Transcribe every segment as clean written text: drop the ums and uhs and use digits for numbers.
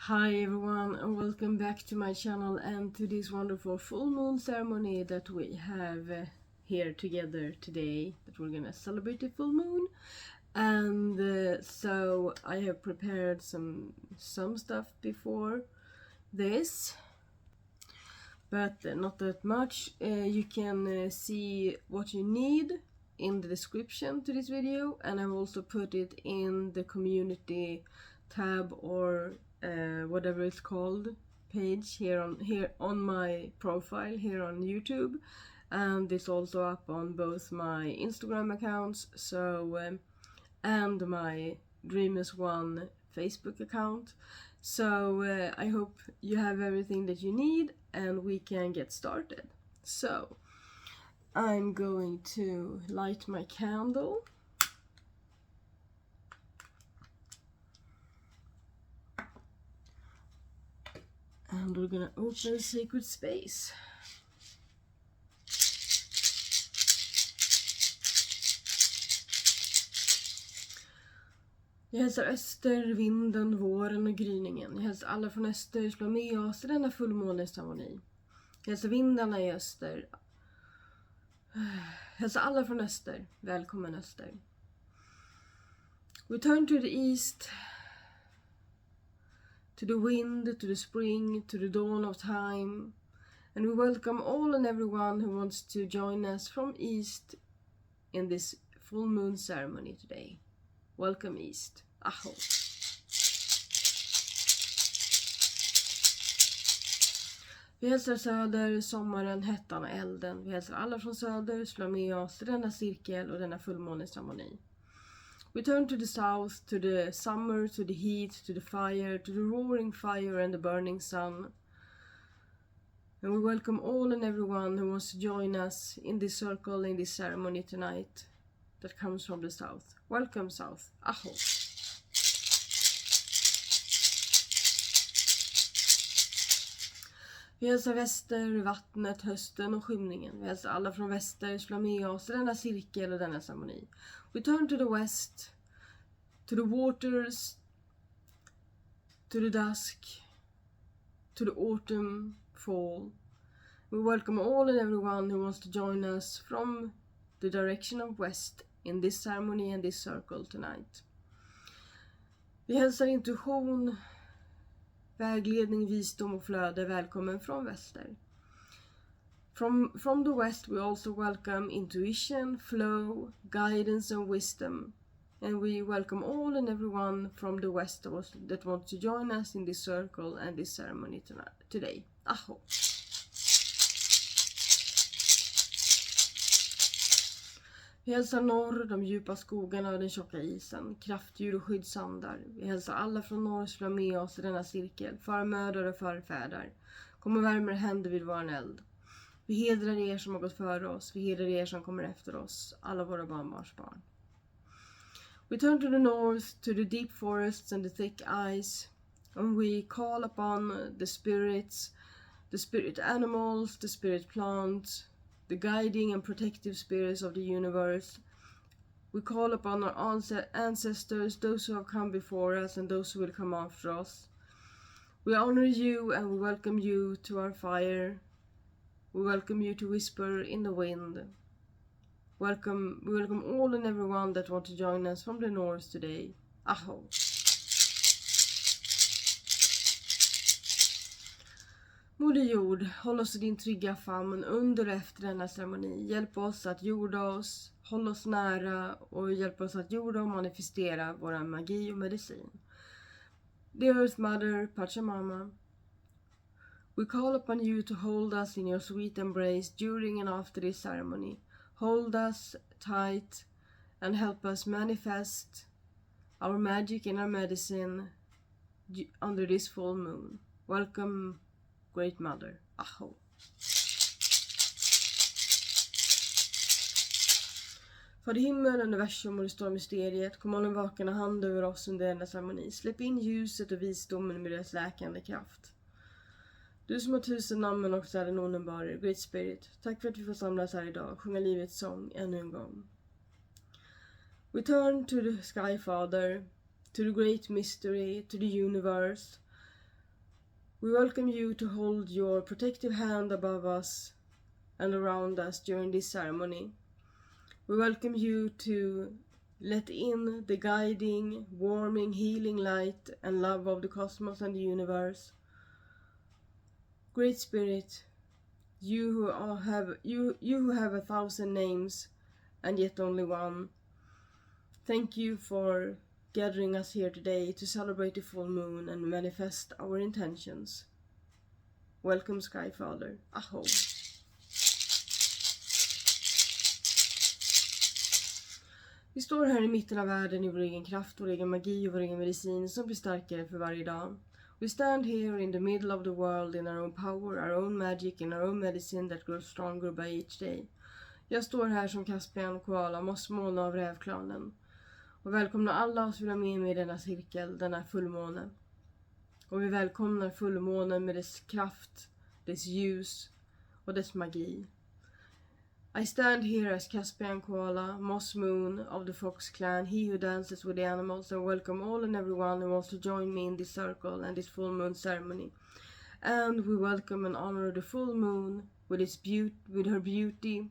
Hi everyone and welcome back to my channel and to this wonderful full moon ceremony that we have here together today, that we're gonna celebrate the full moon. And so I have prepared some stuff before this, but not that much. You can see what you need in the description to this video, and I've also put it in the community tab or whatever it's called page here on my profile here on YouTube, and it's also up on both my Instagram accounts and my Dreamers One Facebook account. So I hope you have everything that you need and we can get started. So I'm going to light my candle. And we're gonna open sacred space. Jag hälsar öster, vinden, våren och gryningen. Jag hälsar alla från öster, slå med oss i denna fullmåneceremoni. Jag hälsar vindarna i öster. Jag hälsar alla från öster, välkommen öster. We turn to the east, to the wind, to the spring, to the dawn of time. And we welcome all and everyone who wants to join us from east in this full moon ceremony today. Welcome east. Aho. Vi hälsar söder, sommaren, hettan och elden. Vi hälsar alla från söder, slå med oss i denna cirkel och denna fullmåneceremoni. We turn to the south, to the summer, to the heat, to the fire, to the roaring fire and the burning sun. And we welcome all and everyone who wants to join us in this circle, in this ceremony tonight that comes from the south. Welcome south. Aho. Vi hälsar väster, vattnet, hösten och skymningen. Vi hälsar alla från väster, slå med oss i denna cirkel och denna ceremoni. We turn to the west, to the waters, to the dusk, to the autumn, fall. We welcome all and everyone who wants to join us from the direction of west in this ceremony and this circle tonight. Vi hälsar intuition, vägledning, visdom och flöde välkommen från väster. From the west we also welcome intuition, flow, guidance and wisdom. And we welcome all and everyone from the west of us that want to join us in this circle and this ceremony today. Aho. Vi hälsar norr, de djupa skogarna och den tjocka isen, kraftdjur och skyddsandar. Vi hälsar alla från norr, slå med oss i denna cirkel, förmödrar och förfäder. Kom och värmer händer vid våran eld. Vi hedrar er som har gått före oss, vi hedrar er som kommer efter oss, alla våra barnbarnsbarn. We turn to the north, to the deep forests and the thick ice, and we call upon the spirits, the spirit animals, the spirit plants, the guiding and protective spirits of the universe. We call upon our ancestors, those who have come before us and those who will come after us. We honor you and we welcome you to our fire. We welcome you to whisper in the wind. We welcome all and everyone that want to join us from the north today. Aho. Moder jord, håll oss i din trygga famn under och efter denna ceremoni. Hjälp oss att jorda oss, håll oss nära och hjälp oss att jorda och manifestera vår magi och medicin. Dear Earth Mother, Pachamama, we call upon you to hold us in your sweet embrace during and after this ceremony. Hold us tight and help us manifest our magic and our medicine under this full moon. Welcome, Great Mother. Aho. Fader himmel, universum och det stora mysteriet, kom håll en vakande hand över oss under denna ceremoni. Släpp in ljuset och visdomen med deras läkande kraft. Du som har 1000 namn men också är den underbara, Great Spirit, tack för att vi får samlas här idag och sjunga livets sång ännu en gång. We turn to the Sky Father, to the great mystery, to the universe, We welcome you to hold your protective hand above us and around us during this ceremony. We welcome you to let in the guiding, warming, healing light and love of the cosmos and the universe. Great Spirit, you who have 1,000 names and yet only one, thank you for gathering us here today to celebrate the full moon and manifest our intentions. Welcome, Sky Father. Aho. Vi står här i mitten av världen i vår egen kraft, vår egen magi och vår egen medicin som blir starkare för varje dag. We stand here in the middle of the world in our own power, our own magic and our own medicine that grows stronger by each day. Jag står här som Caspian, Koala, mossmåne av rävklanen. Och välkomnar alla oss vilja med mig i denna cirkel, denna fullmåne. Och vi välkomnar fullmånen med dess kraft, dess ljus och dess magi. I stand here as Caspian Koala, Moss Moon of the Fox clan, he who dances with the animals, and welcome all and everyone who wants to join me in this circle and this full moon ceremony. And we welcome and honor the full moon with her beauty,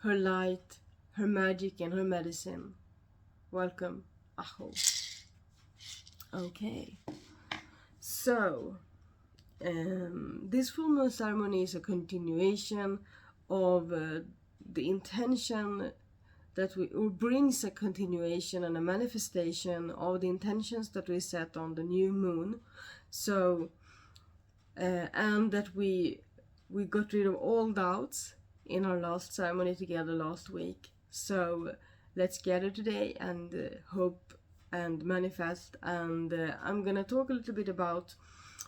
her light, her magic and her medicine. Welcome. Aho. Okay. So, this full moon ceremony is a continuation of the intention that brings a continuation and a manifestation of the intentions that we set on the new moon. So, and that we got rid of all doubts in our last ceremony together last week. So, let's gather today and hope and manifest. And I'm gonna talk a little bit about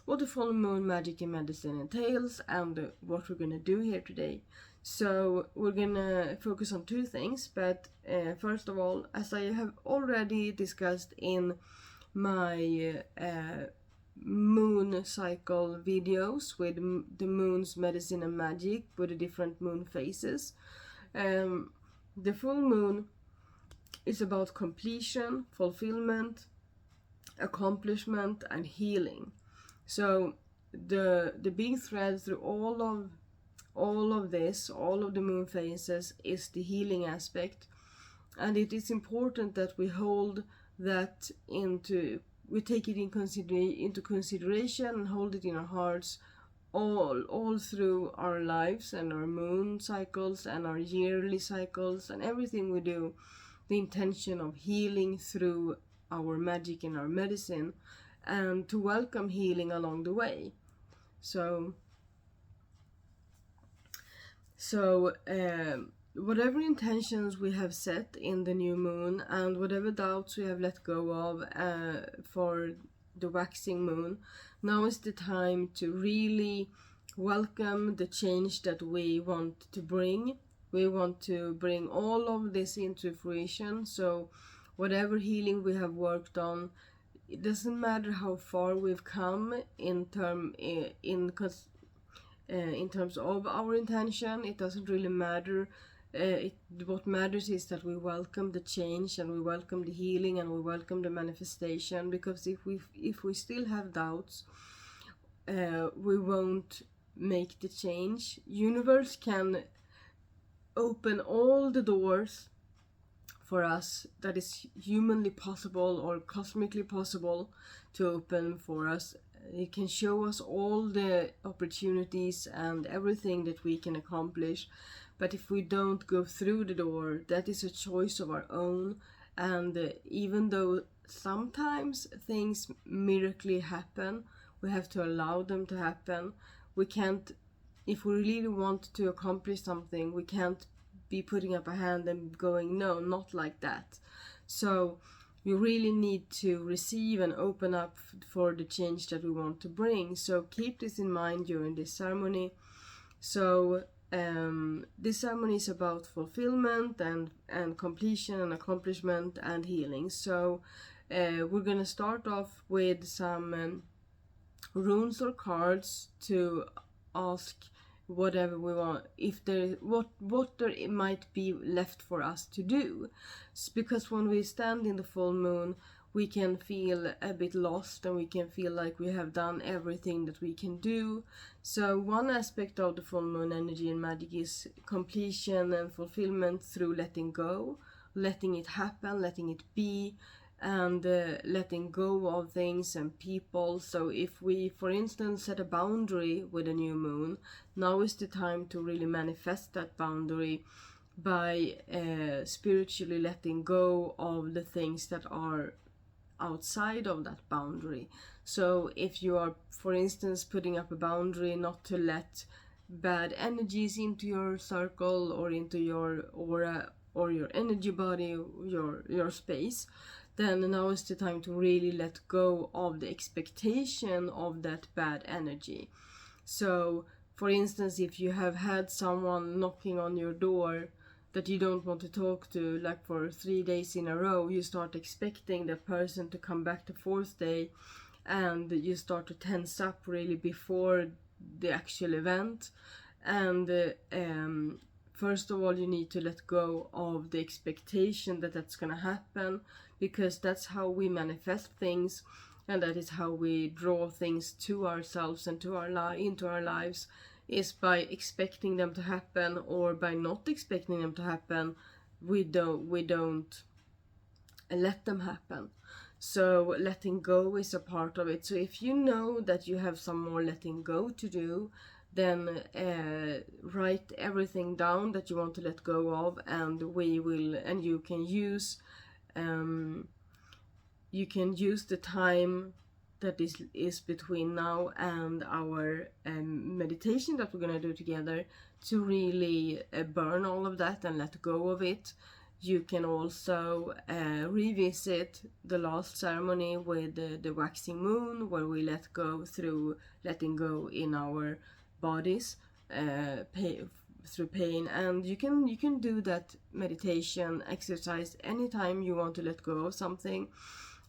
what the full moon magic and medicine entails and what we're gonna do here today. So we're gonna focus on two things, but first of all, as I have already discussed in my moon cycle videos with the moon's medicine and magic with the different moon phases, the full moon is about completion, fulfillment, accomplishment and healing. So the big thread through all of the moon phases is the healing aspect, and it is important that we hold that we take it into consideration and hold it in our hearts all through our lives and our moon cycles and our yearly cycles and everything we do. The intention of healing through our magic and our medicine, and to welcome healing along the way. So whatever intentions we have set in the new moon and whatever doubts we have let go of for the waxing moon, now is the time to really welcome the change that we want to bring. We want to bring all of this into fruition. So whatever healing we have worked on, it doesn't matter how far we've come in terms of our intention. It doesn't really matter. What matters is that we welcome the change and we welcome the healing and we welcome the manifestation. Because if we still have doubts, we won't make the change. Universe can open all the doors for us that is humanly possible or cosmically possible to open for us. It can show us all the opportunities and everything that we can accomplish, but if we don't go through the door, that is a choice of our own. And even though sometimes things miraculously happen, we have to allow them to happen. We can't, if we really want to accomplish something, we can't be putting up a hand and going, no, not like that. So we really need to receive and open up for the change that we want to bring. So keep this in mind during this ceremony. So this ceremony is about fulfillment and completion and accomplishment and healing. So we're gonna start off with some runes or cards to ask whatever we want, if there what there might be left for us to do. Because when we stand in the full moon, we can feel a bit lost, and we can feel like we have done everything that we can do. So one aspect of the full moon energy and magic is completion and fulfillment through letting go, letting it happen, letting it be, and letting go of things and people. So if we, for instance, set a boundary with a new moon, now is the time to really manifest that boundary by spiritually letting go of the things that are outside of that boundary. So if you are, for instance, putting up a boundary not to let bad energies into your circle or into your aura or your energy body, your space, then now is the time to really let go of the expectation of that bad energy. So for instance, if you have had someone knocking on your door that you don't want to talk to, like for 3 days in a row, you start expecting that person to come back the 4th day, and you start to tense up really before the actual event. And first of all, you need to let go of the expectation that that's gonna happen, because that's how we manifest things, and that is how we draw things to ourselves and to into our lives, is by expecting them to happen, or by not expecting them to happen, we don't let them happen. So letting go is a part of it. So if you know that you have some more letting go to do, then write everything down that you want to let go of, and you can use the time that is between now and our meditation that we're gonna do together to really burn all of that and let go of it. You can also revisit the last ceremony with the waxing moon, where we let go through letting go in our bodies through pain. And you can do that meditation exercise anytime you want to let go of something,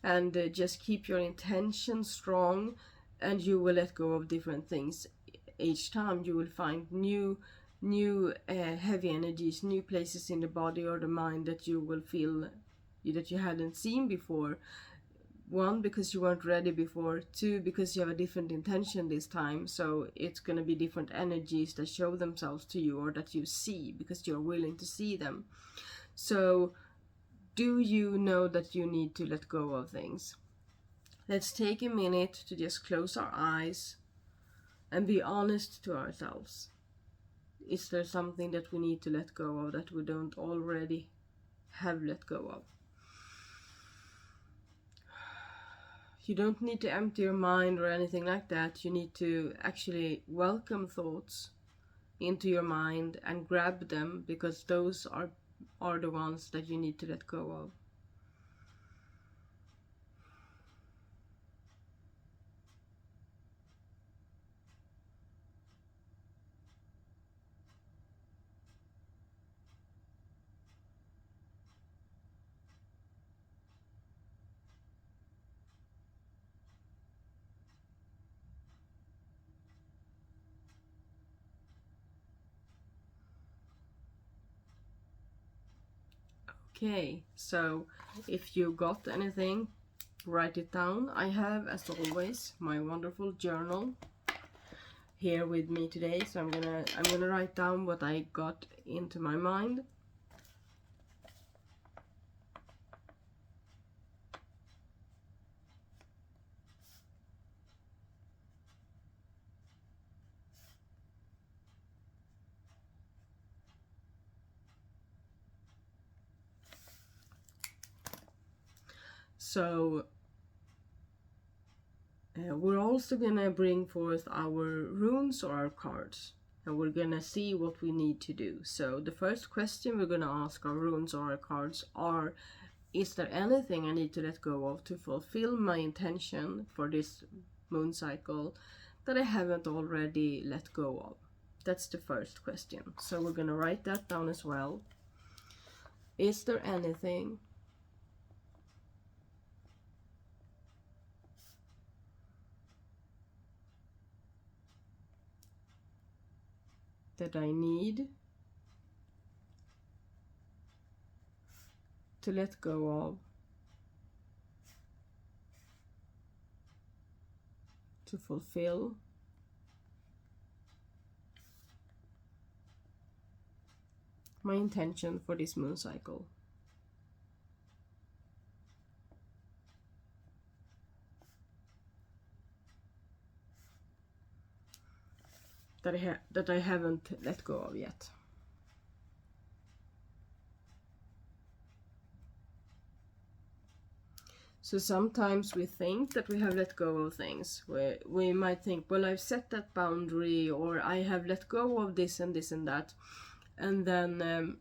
and just keep your intention strong, and you will let go of different things. Each time you will find new heavy energies, new places in the body or the mind that you will feel that you hadn't seen before. 1, because you weren't ready before. 2, because you have a different intention this time, so it's going to be different energies that show themselves to you, or that you see because you're willing to see them. So do you know that you need to let go of things? Let's take a minute to just close our eyes and be honest to ourselves. Is there something that we need to let go of that we don't already have let go of? You don't need to empty your mind or anything like that. You need to actually welcome thoughts into your mind and grab them, because those are the ones that you need to let go of. Okay, so if you got anything, write it down. I have, as always, my wonderful journal here with me today, so I'm gonna write down what I got into my mind. So we're also gonna bring forth our runes or our cards, and we're gonna see what we need to do. So the first question we're gonna ask our runes or our cards are, is there anything I need to let go of to fulfill my intention for this moon cycle that I haven't already let go of? That's the first question. So we're gonna write that down as well. Is there anything that I need to let go of to fulfill. My intention for this moon cycle. That I haven't let go of yet. So sometimes we think that we have let go of things. We might think, well, I've set that boundary, or I have let go of this and this and that. And then,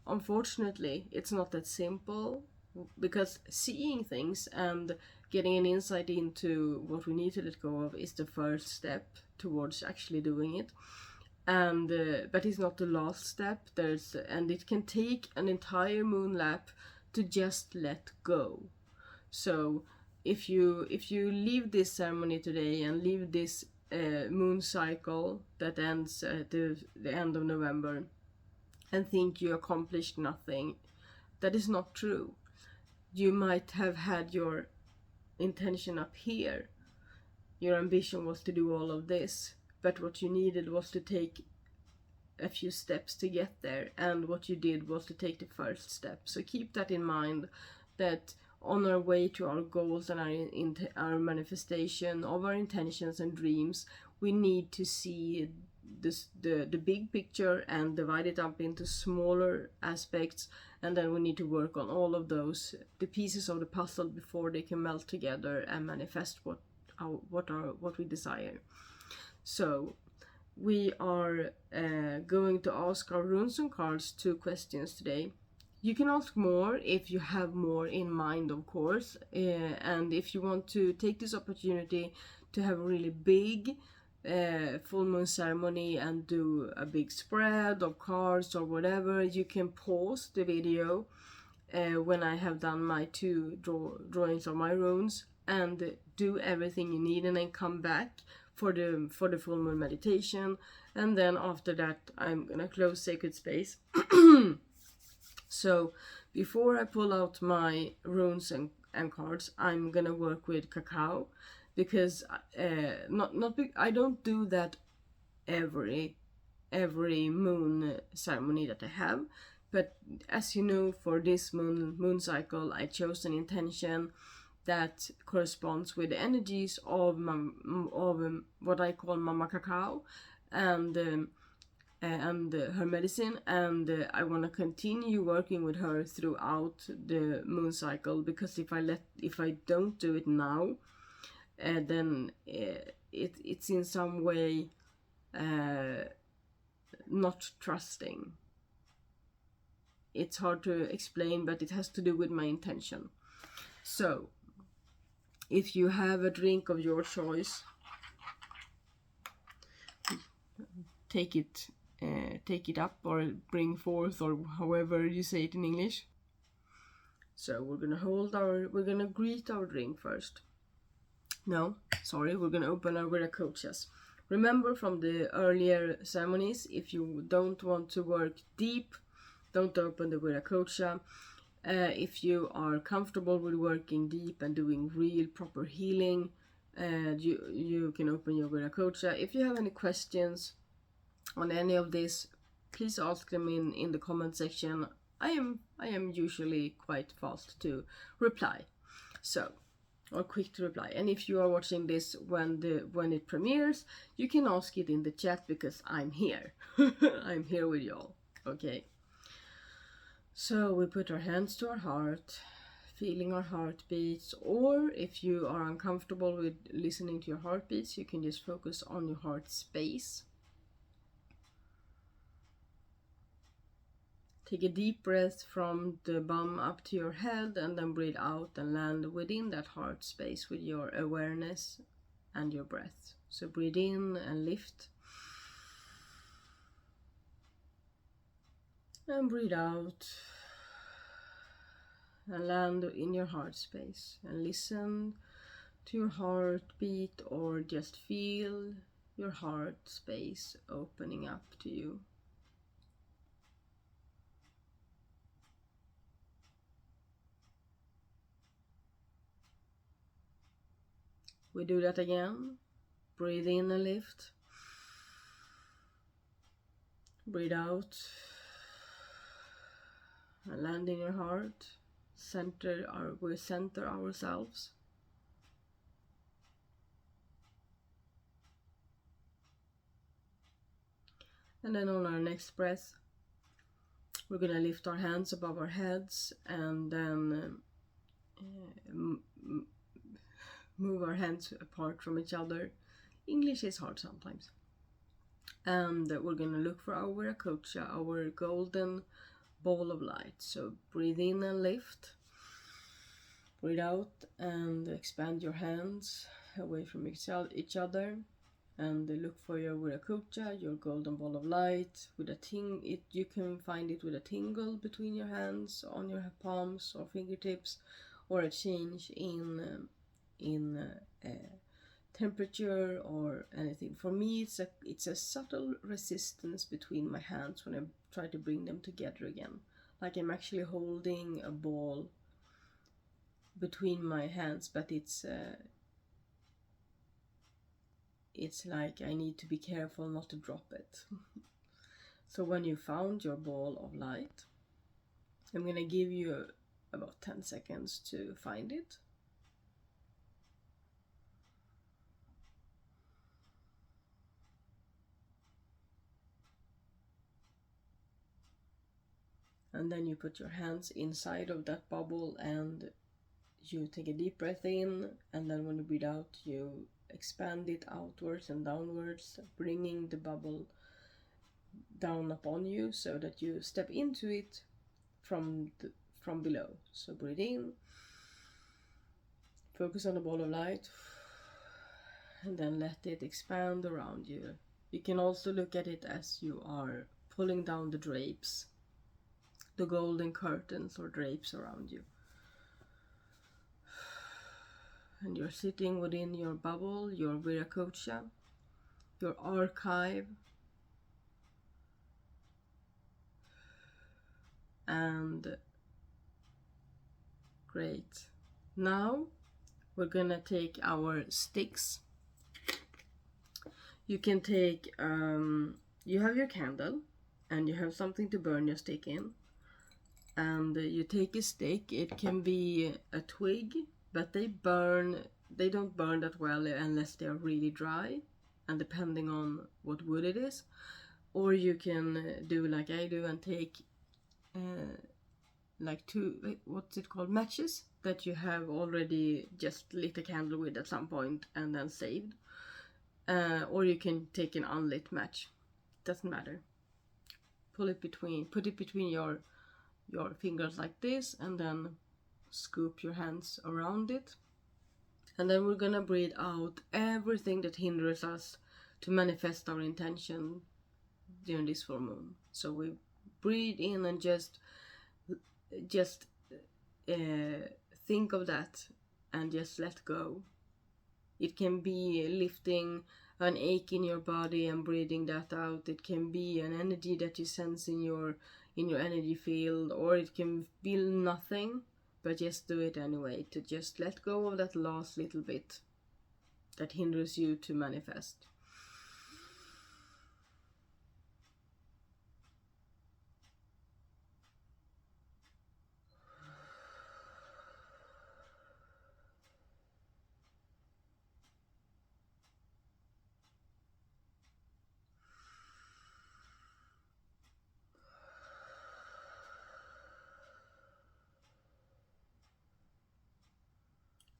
unfortunately, it's not that simple, because seeing things and getting an insight into what we need to let go of is the first step towards actually doing it. And but it's not the last step. And it can take an entire moon lap to just let go. So if you leave this ceremony today and leave this moon cycle that ends at the end of November and think you accomplished nothing, that is not true. You might have had your intention up here. Your ambition was to do all of this, but what you needed was to take a few steps to get there, and what you did was to take the first step. So keep that in mind, that on our way to our goals and our manifestation of our intentions and dreams, we need to see the big picture and divide it up into smaller aspects, and then we need to work on all of those, the pieces of the puzzle, before they can melt together and manifest what we desire. So we are going to ask our runes and cards 2 questions today. You can ask more if you have more in mind, of course, and if you want to take this opportunity to have a really big full moon ceremony and do a big spread of cards or whatever, you can pause the video when I have done my 2 drawings of my runes and do everything you need, and then come back for the full moon meditation. And then after that, I'm gonna close sacred space. So before I pull out my runes and cards, I'm gonna work with cacao, because I don't do that every moon ceremony that I have. But as you know, for this moon cycle, I chose an intention that corresponds with the energies of what I call Mama Cacao and her medicine, and I want to continue working with her throughout the moon cycle, because if I don't do it now, then it's in some way not trusting. It's hard to explain, but it has to do with my intention. So if you have a drink of your choice, take it up, or bring forth, or however you say it in English. So we're gonna greet our drink first. No, sorry, we're gonna open our viracochas. Remember from the earlier ceremonies, if you don't want to work deep, don't open the viracocha. If you are comfortable with working deep and doing real proper healing, you can open your viracocha. If you have any questions on any of this, please ask them in the comment section. I am usually quite fast to reply, or quick to reply. And if you are watching this when it premieres, you can ask it in the chat, because I'm here. I'm here with y'all. Okay. So we put our hands to our heart, feeling our heartbeats, or if you are uncomfortable with listening to your heartbeats, you can just focus on your heart space. Take a deep breath from the bum up to your head, and then breathe out and land within that heart space with your awareness and your breath. So breathe in and lift. And breathe out and land in your heart space, and listen to your heartbeat, or just feel your heart space opening up to you. We do that again. Breathe in and lift. Breathe out. And land in your heart. We center ourselves. And then on our next breath, we're going to lift our hands above our heads and then move our hands apart from each other. English is hard sometimes. And we're going to look for our Viracocha, our golden ball of light. So breathe in and lift. Breathe out and expand your hands away from each other. And look for your Viracocha, your golden ball of light. You can find it with a tingle between your hands, on your palms or fingertips, or a change in temperature or anything. For me, it's a subtle resistance between my hands when I try to bring them together again. Like I'm actually holding a ball between my hands, but it's like I need to be careful not to drop it. So when you found your ball of light, I'm gonna give you about 10 seconds to find it. And then you put your hands inside of that bubble and you take a deep breath in, and then when you breathe out, you expand it outwards and downwards, bringing the bubble down upon you so that you step into it from below. So breathe in, focus on the ball of light, and then let it expand around you. You can also look at it as you are pulling down the drapes, the golden curtains or drapes around you. And you're sitting within your bubble, your Viracocha, your archive, and great. Now we're gonna take our sticks. You can take, you have your candle and you have something to burn your stick in. And you take a stick, it can be a twig, but they don't burn that well unless they are really dry, and depending on what wood it is. Or you can do like I do and take like what's it called, matches that you have already just lit a candle with at some point and then saved. Or you can take an unlit match, doesn't matter. Put it between your fingers like this, and then scoop your hands around it. And then we're gonna breathe out everything that hinders us to manifest our intention during this full moon. So we breathe in and just think of that and just let go. It can be lifting an ache in your body and breathing that out. It can be an energy that you sense in your energy field, or it can feel nothing, but just do it anyway, to just let go of that last little bit that hinders you to manifest.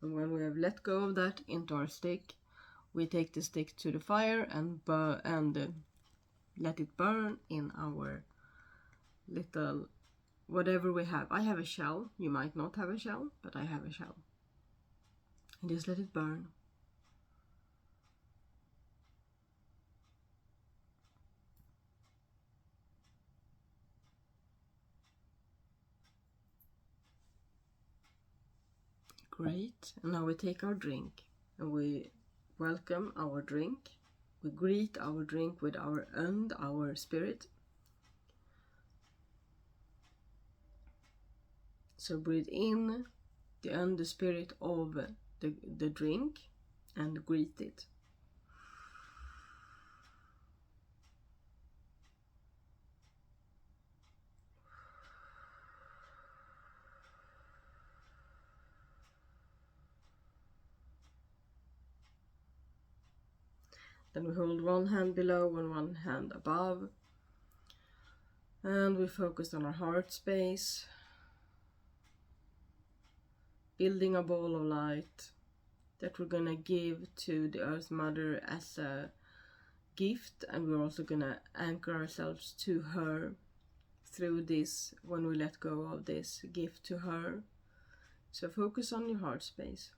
And when we have let go of that into our stick, we take the stick to the fire and let it burn in our little whatever we have. I have a shell. You might not have a shell, but I have a shell. And just let it burn. Great. And now we take our drink and we welcome our drink. We greet our drink with our spirit. So breathe in the spirit of the drink, and greet it. Then we hold one hand below and one hand above. And we focus on our heart space. Building a ball of light that we're gonna give to the Earth Mother as a gift. And we're also gonna anchor ourselves to her through this when we let go of this gift to her. So focus on your heart space.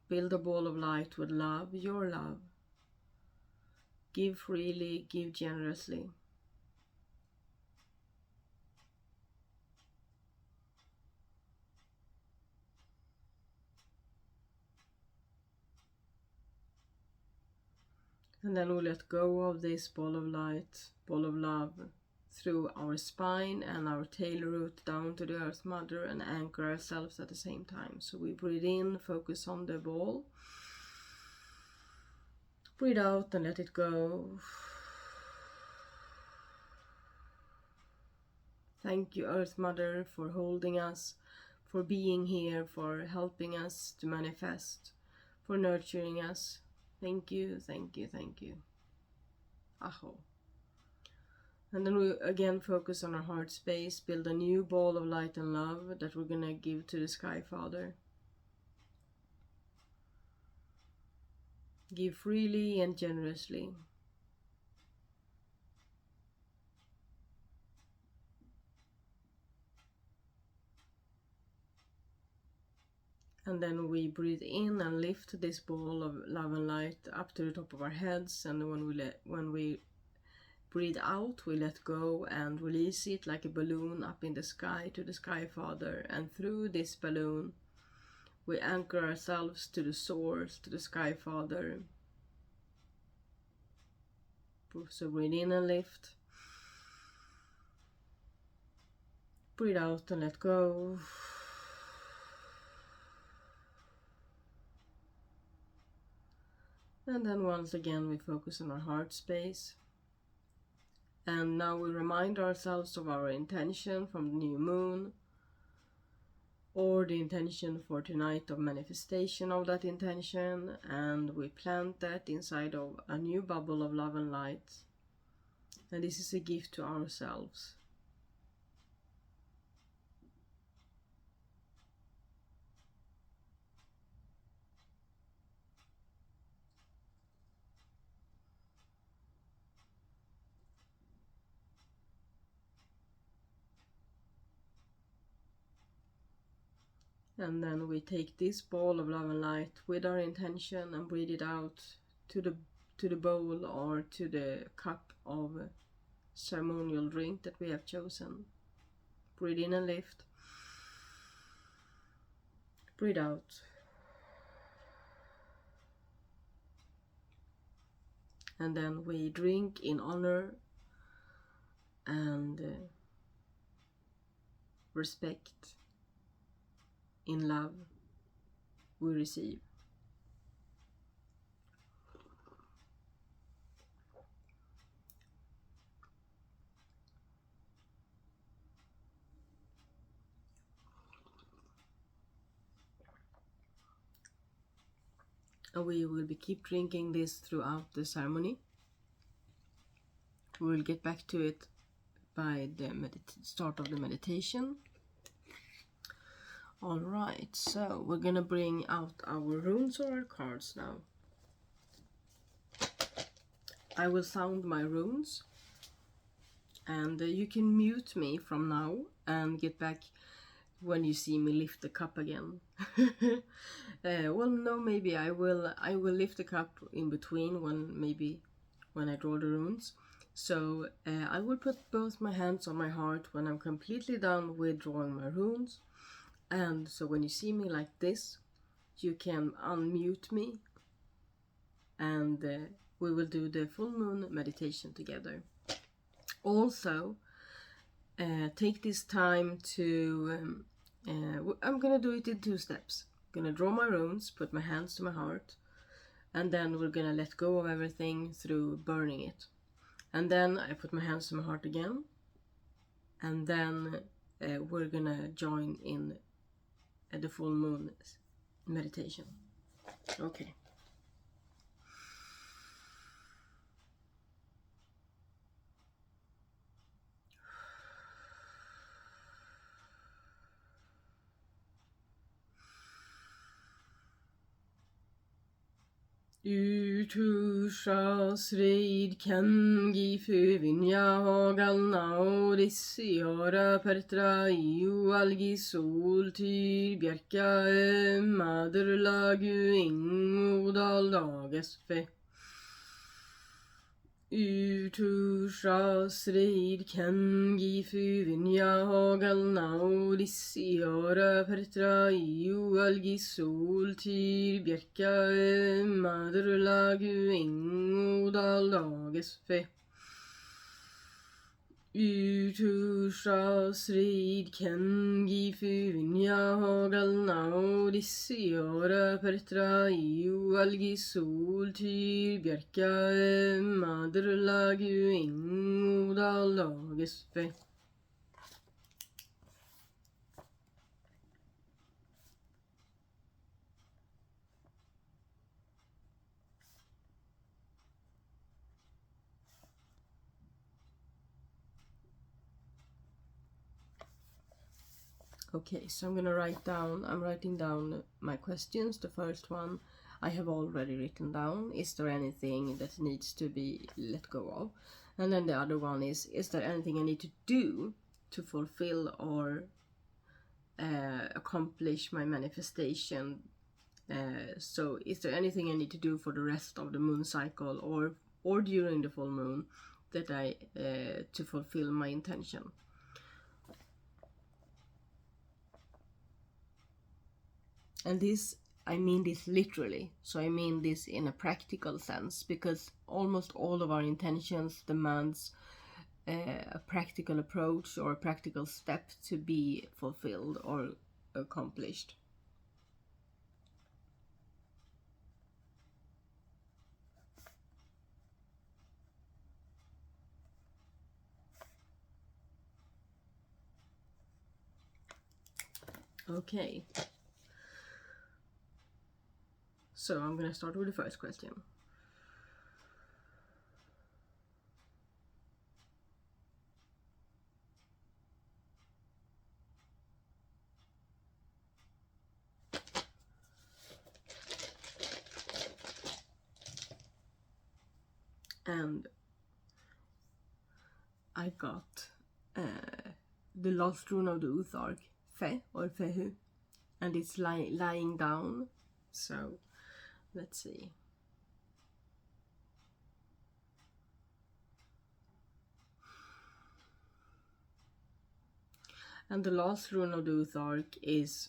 Build a ball of light with love, your love. Give freely, give generously. And then we let go of this ball of light, ball of love, through our spine and our tail root down to the Earth Mother and anchor ourselves at the same time. So we breathe in, focus on the ball. Breathe out and let it go. Thank you, Earth Mother, for holding us, for being here, for helping us to manifest, for nurturing us. Thank you, thank you, thank you. Aho. And then we again focus on our heart space, build a new ball of light and love that we're gonna give to the Sky Father. Give freely and generously. And then we breathe in and lift this ball of love and light up to the top of our heads. And when we breathe out, we let go and release it like a balloon up in the sky to the Sky Father. And through this balloon, we anchor ourselves to the source, to the Sky Father. So breathe in and lift. Breathe out and let go. And then once again we focus on our heart space. And now we remind ourselves of our intention from the new moon, or the intention for tonight of manifestation of that intention, and we plant that inside of a new bubble of love and light. And this is a gift to ourselves. And then we take this ball of love and light with our intention and breathe it out to the bowl or to the cup of ceremonial drink that we have chosen. Breathe in and lift. Breathe out. And then we drink in honor and respect. In love, we receive. And we will keep drinking this throughout the ceremony. We will get back to it by the start of the meditation. Alright, so we're gonna bring out our runes or our cards now. I will sound my runes, and you can mute me from now and get back when you see me lift the cup again. Well, no, maybe I will lift the cup in between when I draw the runes. So I will put both my hands on my heart when I'm completely done with drawing my runes. And so when you see me like this, you can unmute me, and we will do the full moon meditation together. Also, take this time to, I'm gonna do it in 2 steps, gonna draw my runes, put my hands to my heart, and then we're gonna let go of everything through burning it. And then I put my hands to my heart again, and then we're gonna join in the full moon meditation. Okay. Utusha sreid kengi fuvinya galna odisiora pertra iu algi sol tyr bjerka maderlagu ingodal dages fe. Utusha sreid kengi fuvinya galna odisiora pertra iu algi sol tyr bjerka maderlagu ingodal dages fe. Utusha sreid kengi fuvinya galna odisiora pertra iu algi sol tyr bjerka maderlagu ingodal dages fe. Okay, so I'm writing down my questions. The first one I have already written down. Is there anything that needs to be let go of? And then the other one is there anything I need to do to fulfill or accomplish my manifestation? So is there anything I need to do for the rest of the moon cycle or during the full moon that to fulfill my intention? And this, I mean this literally, so I mean this in a practical sense, because almost all of our intentions demands a practical approach or a practical step to be fulfilled or accomplished. Okay. So I'm gonna start with the first question. And I got the last rune of the Uthark, Fe or Fehu, and it's lying down. So let's see. And the last rune of the Uthark is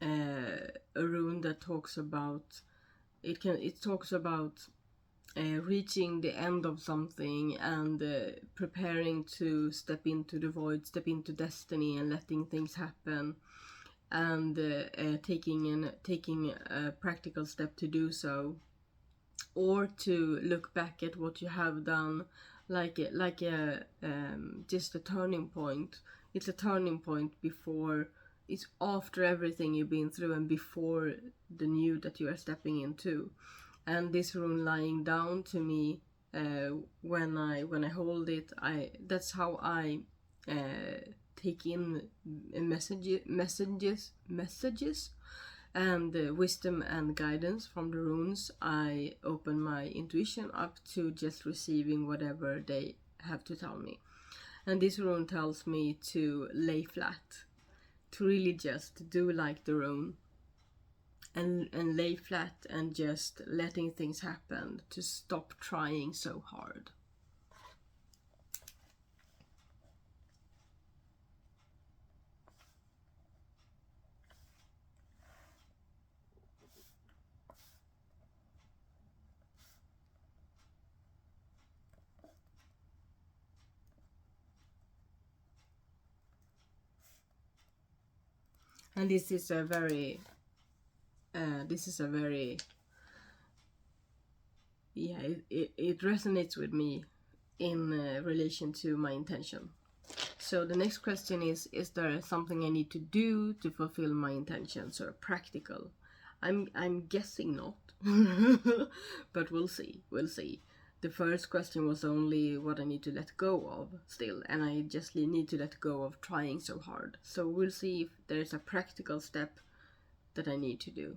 a rune that talks about reaching the end of something and preparing to step into the void, step into destiny, and letting things happen, and taking a practical step to do so, or to look back at what you have done, just a turning point. It's a turning point before. It's after everything you've been through and before the new that you are stepping into. And this rune lying down to me, when I hold it, that's how I take in messages and wisdom and guidance from the runes. I open my intuition up to just receiving whatever they have to tell me. And this rune tells me to lay flat, to really just do like the rune. And lay flat and just letting things happen, to stop trying so hard. And this is a very this is a very, yeah, it resonates with me in relation to my intention. So the next question is there something I need to do to fulfill my intentions, or practical? I'm guessing not, but we'll see. The first question was only what I need to let go of still, and I just need to let go of trying so hard. So we'll see if there's a practical step that I need to do.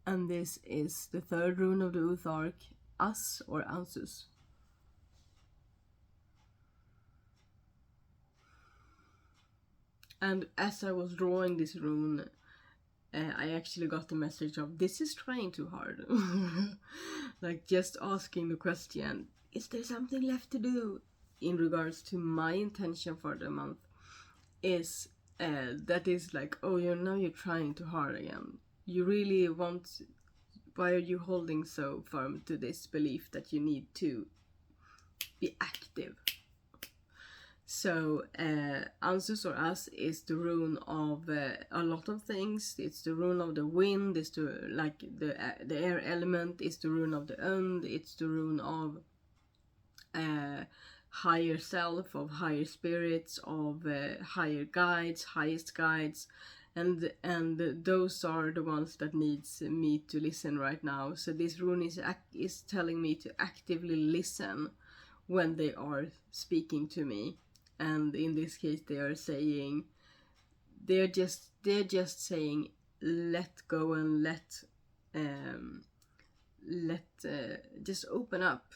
And this is the third rune of the Oath Arc, As or Ansus. And as I was drawing this rune, I actually got the message of, this is trying too hard. Like just asking the question, is there something left to do? In regards to my intention for the month, is that is like, oh, you're trying too hard again. You really want, why are you holding so firm to this belief that you need to be active? So Ansus or As is the rune of a lot of things. It's the rune of the wind, it's the air element, it's the rune of the Und, it's the rune of higher self, of higher spirits, of higher guides, highest guides, and those are the ones that needs me to listen right now. So this rune is telling me to actively listen when they are speaking to me. And in this case, they're just saying, let go and just open up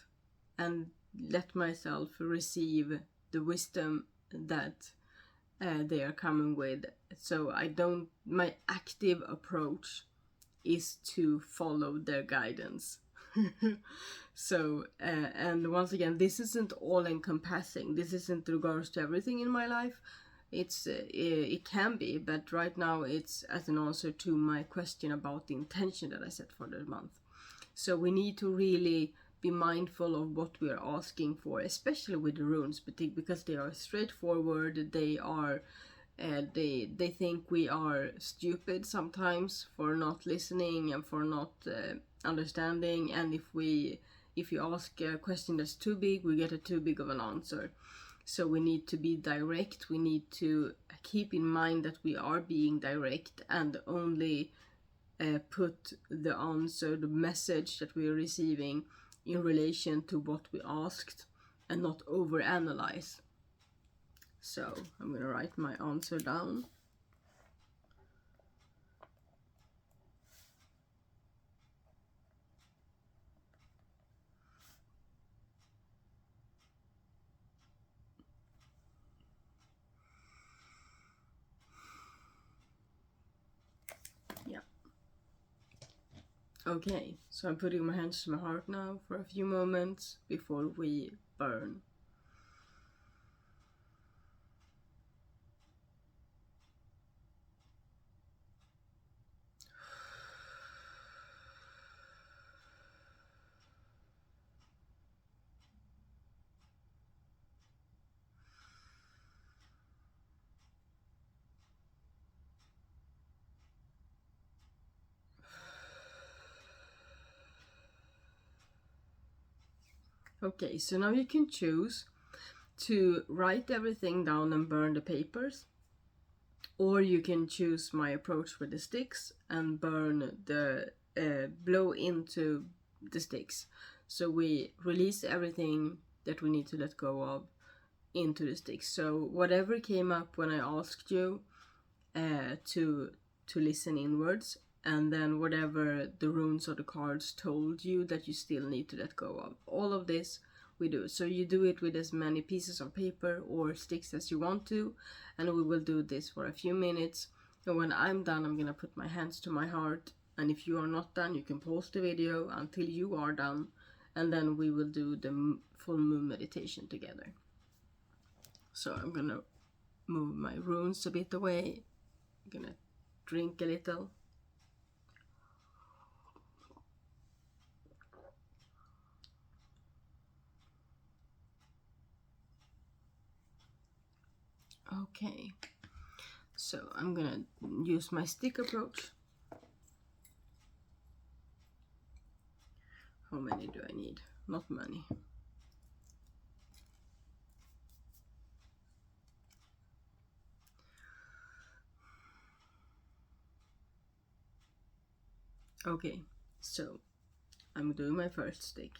and let myself receive the wisdom that they are coming with. So my active approach is to follow their guidance. So and once again, this isn't all encompassing. This isn't regards to everything in my life. It can be, but right now it's as an answer to my question about the intention that I set for the month. So we need to really be mindful of what we are asking for, especially with the runes, because they are straightforward. They are they think we are stupid sometimes for not listening and for not understanding, and if you ask a question that's too big, we get a too big of an answer. So we need to be direct. We need to keep in mind that we are being direct and only put the answer, the message that we are receiving, in relation to what we asked, and not overanalyze. So I'm gonna write my answer down. Yeah. Okay, so I'm putting my hands to my heart now for a few moments before we burn. Okay, so now you can choose to write everything down and burn the papers, or you can choose my approach with the sticks and burn the blow into the sticks. So we release everything that we need to let go of into the sticks. So whatever came up when I asked you to listen inwards, and then whatever the runes or the cards told you that you still need to let go of, all of this we do. So you do it with as many pieces of paper or sticks as you want to, and we will do this for a few minutes. And when I'm done, I'm gonna put my hands to my heart, and if you are not done, you can pause the video until you are done, and then we will do the full moon meditation together. So I'm gonna move my runes a bit away. I'm gonna drink a little. Okay, so I'm gonna use my stick approach. How many do I need? Not many. Okay, so I'm doing my first stick.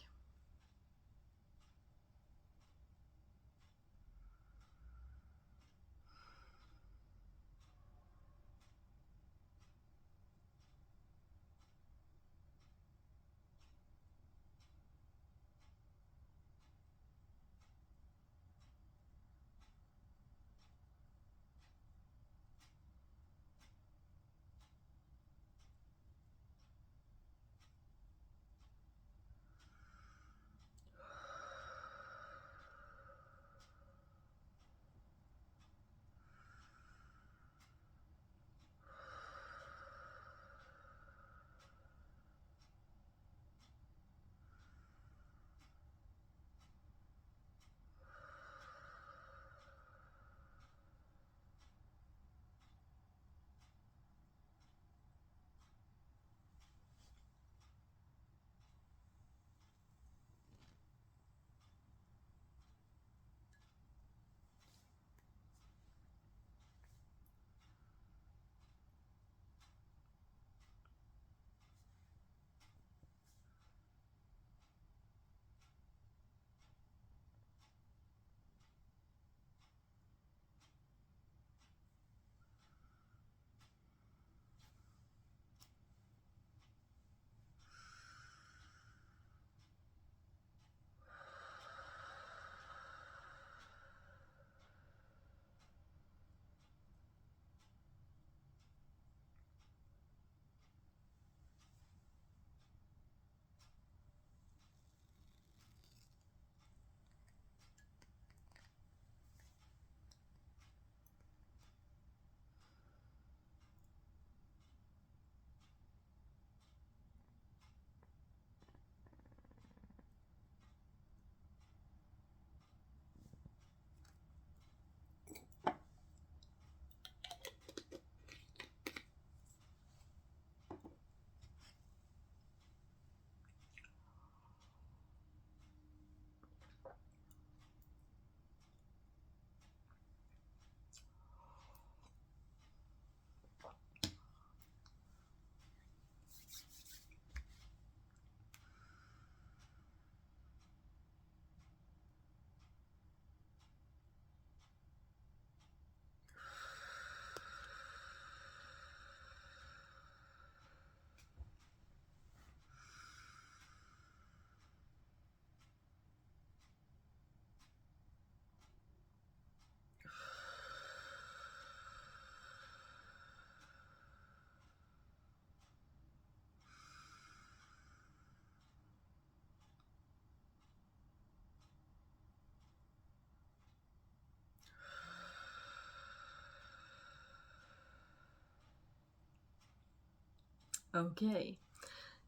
Okay,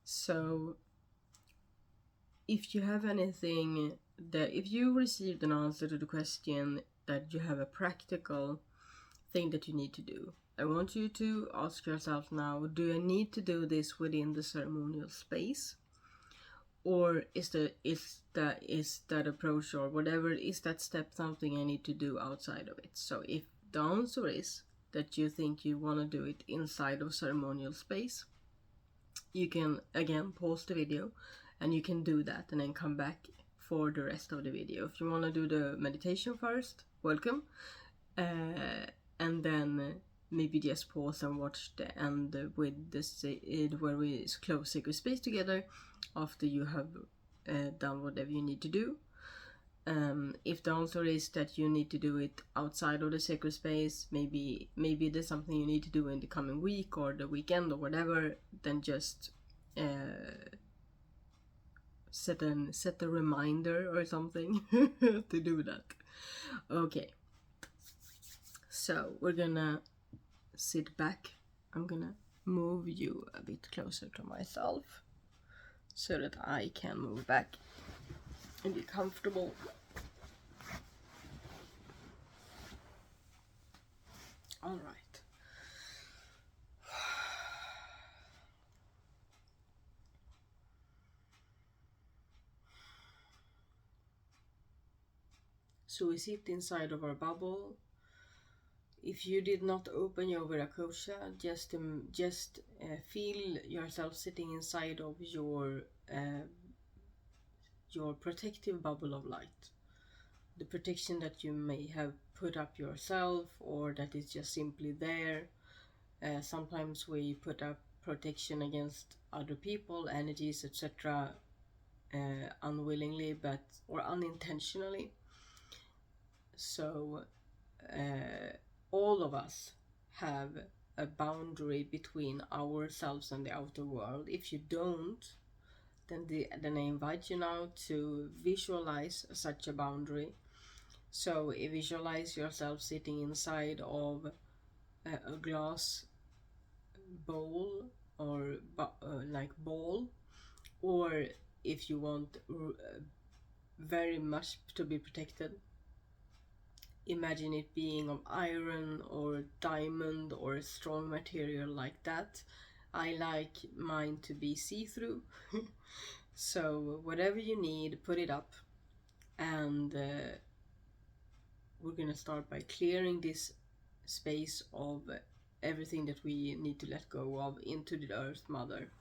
so if you have anything that, if you received an answer to the question that you have a practical thing that you need to do, I want you to ask yourself now, do I need to do this within the ceremonial space? Or is that approach or whatever, is that step something I need to do outside of it? So if the answer is that you think you want to do it inside of ceremonial space, you can again pause the video and you can do that and then come back for the rest of the video. If you want to do the meditation first, welcome, and then maybe just pause and watch the end with the where we close sacred space together after you have done whatever you need to do. If the answer is that you need to do it outside of the sacred space, maybe there's something you need to do in the coming week or the weekend or whatever, then just set a reminder or something to do that. Okay, so we're gonna sit back. I'm gonna move you a bit closer to myself so that I can move back and be comfortable. So we sit inside of our bubble. If you did not open your Virakosha, just feel yourself sitting inside of your protective bubble of light. The protection that you may have put up yourself, or that is just simply there. Sometimes we put up protection against other people, energies, etc., unwillingly or unintentionally. So all of us have a boundary between ourselves and the outer world. If you don't, then I invite you now to visualize such a boundary. So visualize yourself sitting inside of a glass bowl or like ball, or if you want very much to be protected, imagine it being of iron or diamond or a strong material like that. I like mine to be see-through. So whatever you need, put it up, and we're gonna start by clearing this space of everything that we need to let go of into the Earth Mother.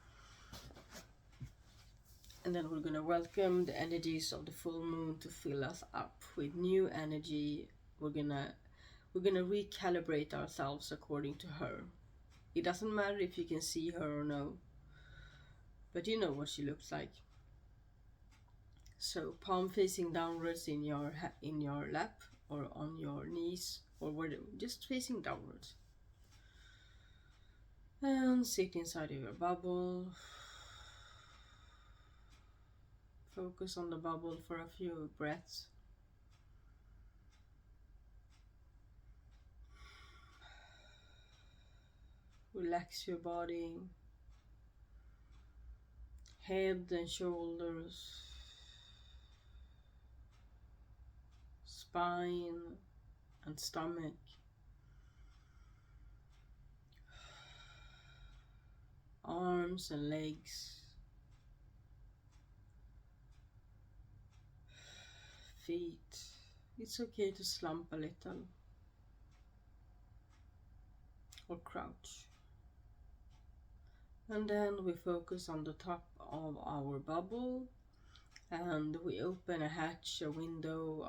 And then we're gonna welcome the energies of the full moon to fill us up with new energy. We're gonna recalibrate ourselves according to her. It doesn't matter if you can see her or no, but you know what she looks like. So palm facing downwards in your lap or on your knees, or just facing downwards. And sit inside of your bubble. Focus on the bubble for a few breaths. Relax your body, head and shoulders, spine and stomach. Arms and legs, feet. It's okay to slump a little or crouch. And then we focus on the top of our bubble, and we open a hatch, a window,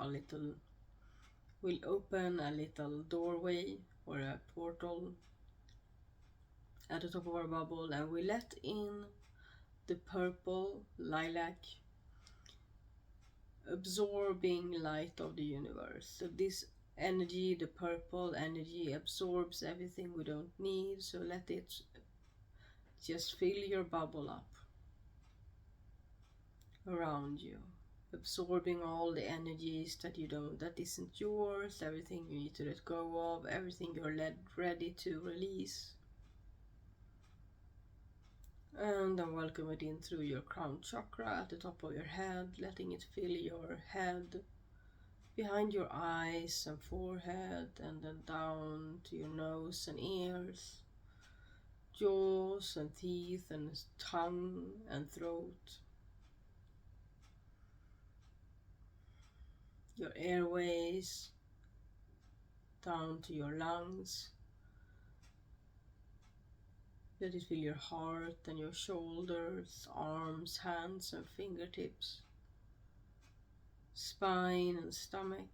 we'll open a little doorway or a portal at the top of our bubble, and we let in the purple lilac absorbing light of the universe. So this energy, the purple energy, absorbs everything we don't need, so let it just fill your bubble up around you, absorbing all the energies that isn't yours, everything you need to let go of, everything you're ready to release. And then welcome it in through your crown chakra at the top of your head, letting it fill your head, behind your eyes and forehead, and then down to your nose and ears, jaws and teeth and tongue and throat, your airways, down to your lungs. Let it fill your heart and your shoulders, arms, hands and fingertips, spine and stomach.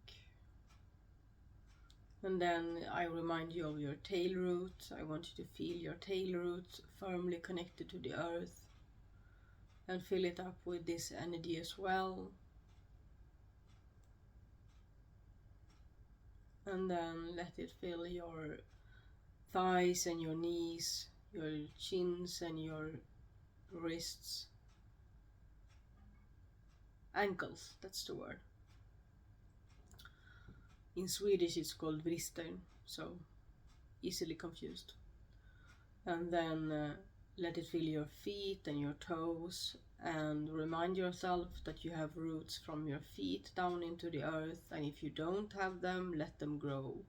And then I remind you of your tail root. I want you to feel your tail root firmly connected to the earth, and fill it up with this energy as well. And then let it fill your thighs and your knees, your chins and your wrists. Ankles, that's the word. In Swedish it's called vrister, so easily confused. And then let it fill your feet and your toes, and remind yourself that you have roots from your feet down into the earth, and if you don't have them, let them grow.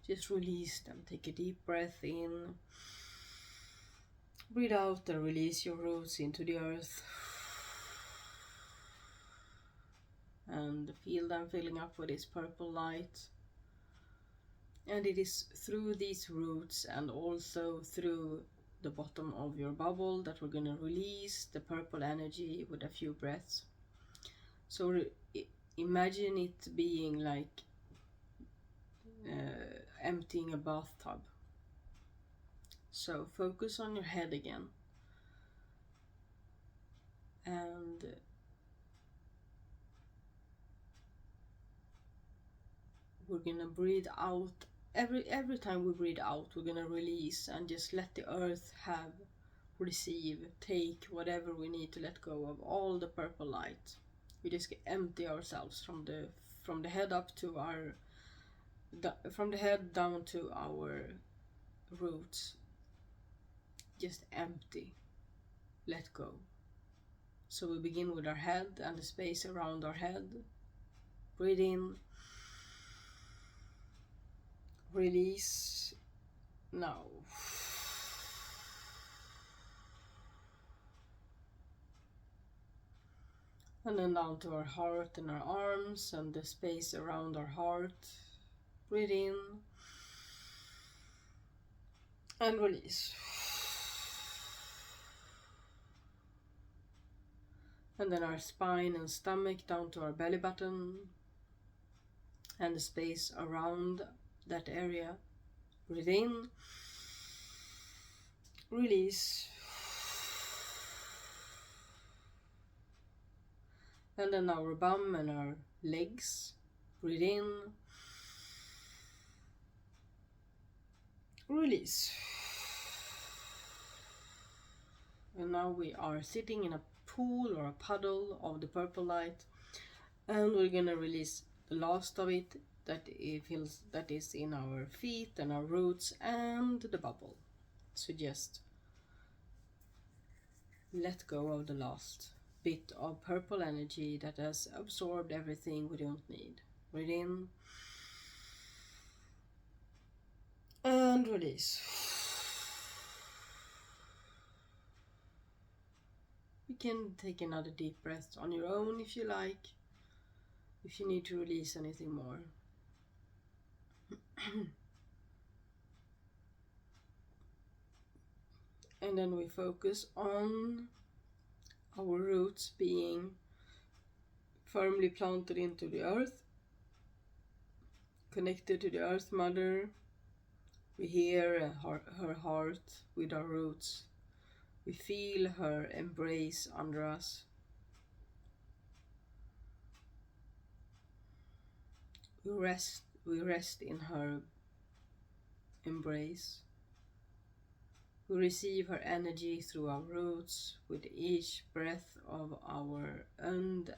Just release them. Take a deep breath in, breathe out and release your roots into the earth. and feel them filling up with this purple light. And it is through these roots and also through the bottom of your bubble that we're going to release the purple energy with a few breaths. So imagine it being like emptying a bathtub. So focus on your head again, and we're gonna breathe out. Every time we breathe out, we're gonna release and just let the earth have, receive, take whatever we need to let go of, all the purple light. We just empty ourselves from the head up to our, from the head down to our roots. Just empty, let go. So we begin with our head and the space around our head. Breathe in, release now. And then down to our heart and our arms and the space around our heart. Breathe in and release. And then our spine and stomach down to our belly button and the space around that area. Breathe in, release. And then our bum and our legs. Breathe in, release. And now we are sitting in a pool or a puddle of the purple light, and we're gonna release the last of it that is in our feet and our roots and the bubble. So just let go of the last bit of purple energy that has absorbed everything we don't need. Breathe in and release. You can take another deep breath on your own if you like, if you need to release anything more. And then we focus on our roots being firmly planted into the earth, connected to the earth mother. We hear her heart with our roots. We feel her embrace under us. We rest in her embrace. We receive her energy through our roots with each breath of our and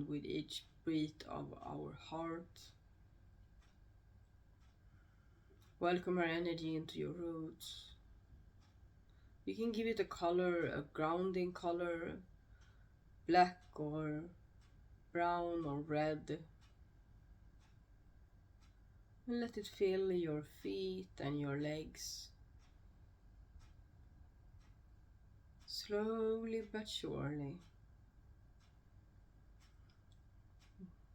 with each beat of our heart. Welcome her energy into your roots. You can give it a color, a grounding color, black or brown or red. And let it fill your feet and your legs. Slowly but surely.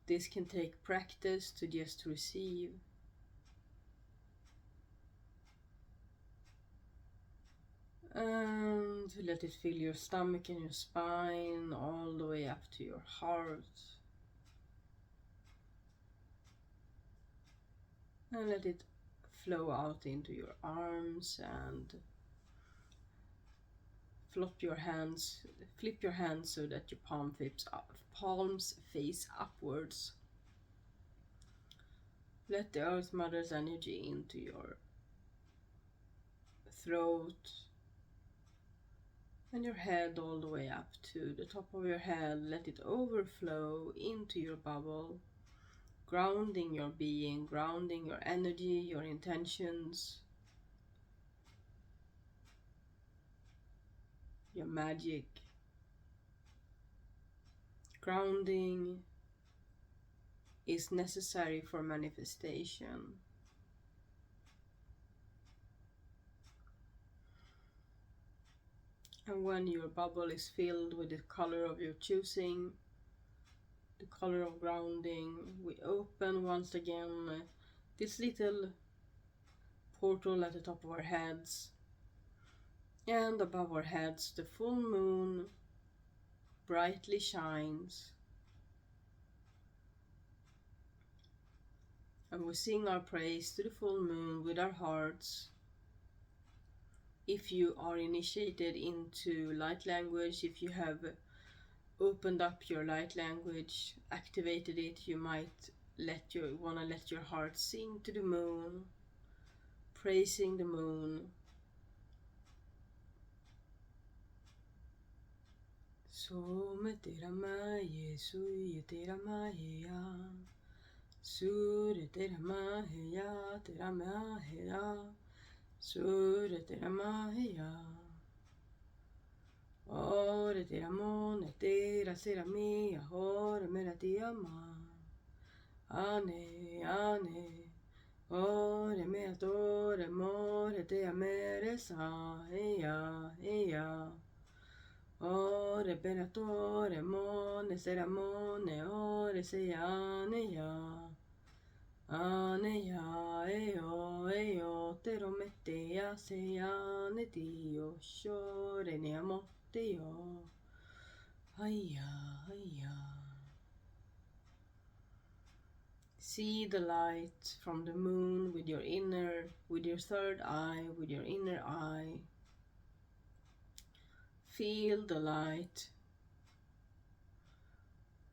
This can take practice to just receive. And let it fill your stomach and your spine all the way up to your heart. And let it flow out into your arms and flip your hands so that your palms face upwards. Let the Earth Mother's energy into your throat and your head all the way up to the top of your head. Let it overflow into your bubble, grounding your being, grounding your energy, your intentions, your magic. Grounding is necessary for manifestation. And when your bubble is filled with the color of your choosing, the color of grounding, we open once again this little portal at the top of our heads, and above our heads the full moon brightly shines, and we sing our praise to the full moon with our hearts. If you are initiated into light language, if you have opened up your light language, activated it, you might want to let your heart sing to the moon, praising the moon. So me tera maye suye tera maye ya, sure tera maye ya tera maye ya, sure tera maye ya. Ore tera mone tera sera mia, ore mera tia ma. Ane, ane, ore mea tore more te amere sa, eia. Ore benatore mone sera mone, ore se ane ya, eo, te romette ya se ane dio, shore ne amotte io, aia. See the light from the moon with your third eye, with your inner eye. Feel the light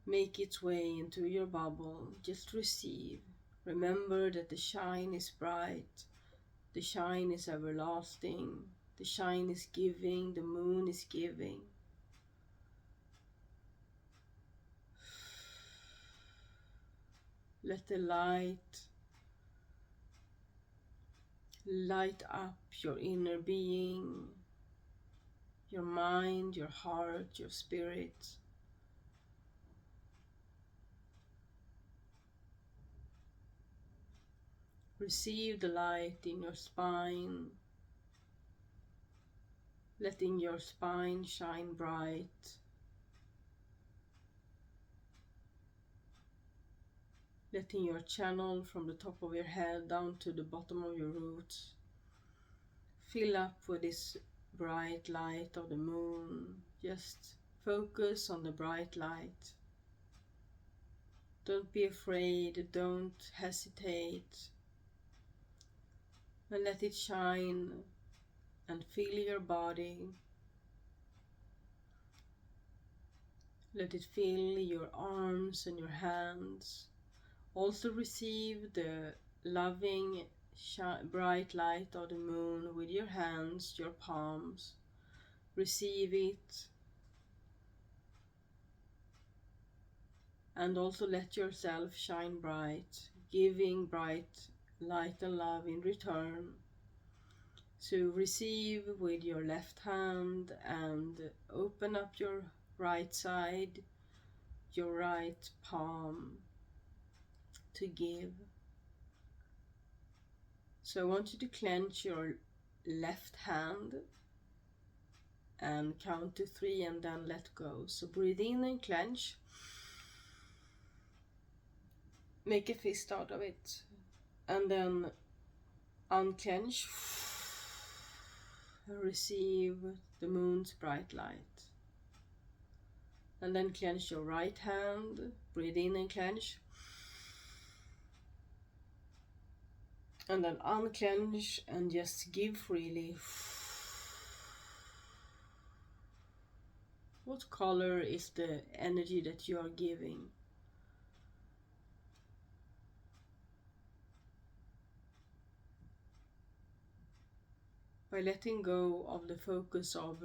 make its way into your bubble. Just receive. Remember that the shine is bright, the shine is everlasting, the shine is giving, the moon is giving. Let the light light up your inner being, your mind, your heart, your spirit. Receive the light in your spine, letting your spine shine bright. Letting your channel from the top of your head down to the bottom of your roots fill up with this bright light of the moon. Just focus on the bright light. Don't be afraid, don't hesitate, and let it shine and fill your body. Let it fill your arms and your hands. Also receive the loving bright light of the moon with your hands, your palms. Receive it. And also let yourself shine bright, giving bright light and love in return. So receive with your left hand and open up your right side, your right palm to give. So I want you to clench your left hand and count to 3 and then let go. So breathe in and clench. Make a fist out of it. And then unclench. And receive the moon's bright light. And then clench your right hand. Breathe in and clench. And then unclench and just give freely. What color is the energy that you are giving? By letting go of the focus of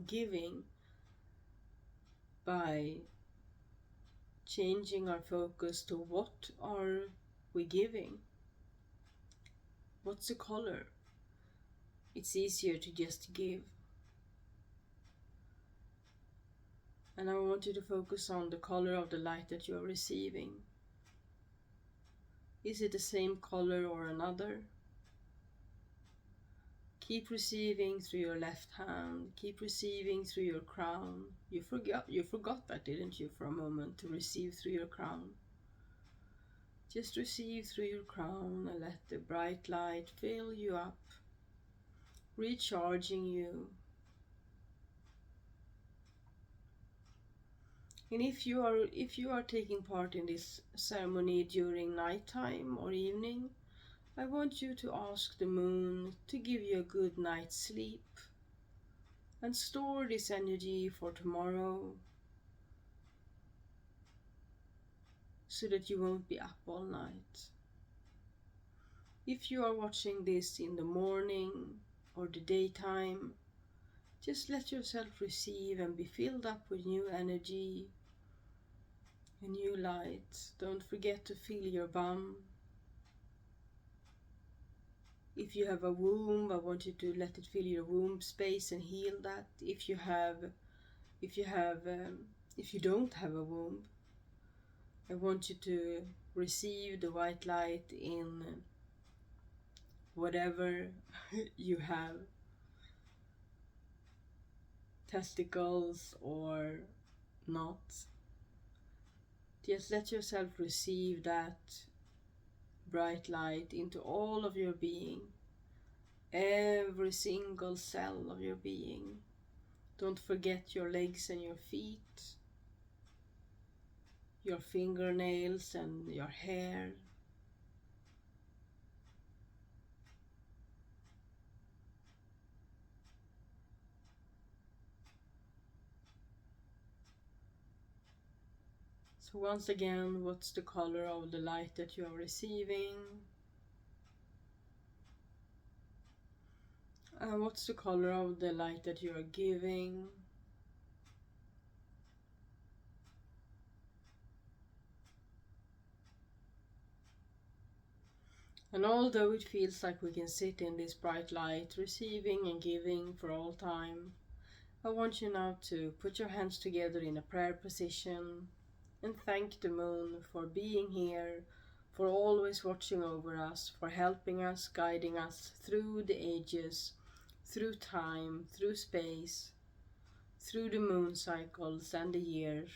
giving, by changing our focus to what are we giving? What's the color? It's easier to just give. And I want you to focus on the color of the light that you are receiving. Is it the same color or another? Keep receiving through your left hand. Keep receiving through your crown. You forgot that, didn't you, for a moment, to receive through your crown. Just receive through your crown and let the bright light fill you up, recharging you. And if you are taking part in this ceremony during nighttime or evening, I want you to ask the moon to give you a good night's sleep and store this energy for tomorrow so that you won't be up all night. If you are watching this in the morning or the daytime, just let yourself receive and be filled up with new energy and new light. Don't forget to feel your bum. If you have a womb, I want you to let it fill your womb space and heal that. If you don't have a womb, I want you to receive the white light in whatever you have, testicles or not. Just let yourself receive that bright light into all of your being, every single cell of your being. Don't forget your legs and your feet, your fingernails and your hair. So once again, what's the color of the light that you are receiving? And what's the color of the light that you are giving? And although it feels like we can sit in this bright light, receiving and giving for all time, I want you now to put your hands together in a prayer position and thank the moon for being here, for always watching over us, for helping us, guiding us through the ages, through time, through space, through the moon cycles and the years.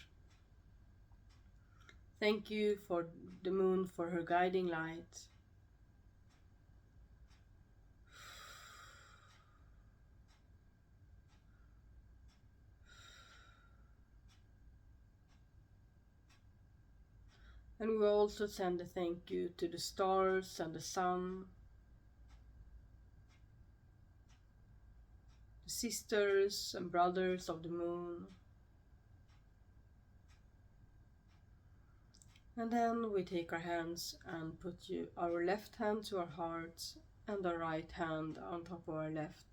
Thank you for the moon for her guiding light. And we also send a thank you to the stars and the sun, the sisters and brothers of the moon. And then we take our hands and put our left hand to our hearts and our right hand on top of our left.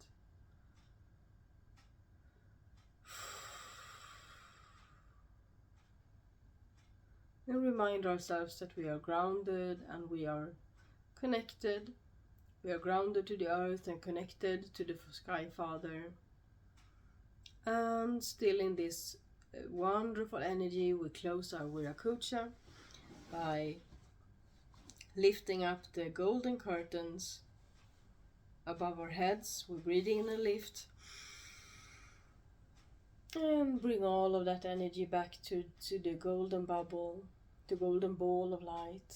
And remind ourselves that we are grounded and we are connected. We are grounded to the earth and connected to the Sky Father. And still in this wonderful energy, we close our Viracocha by lifting up the golden curtains above our heads. We're breathing in a lift and bring all of that energy back to the golden bubble, the golden ball of light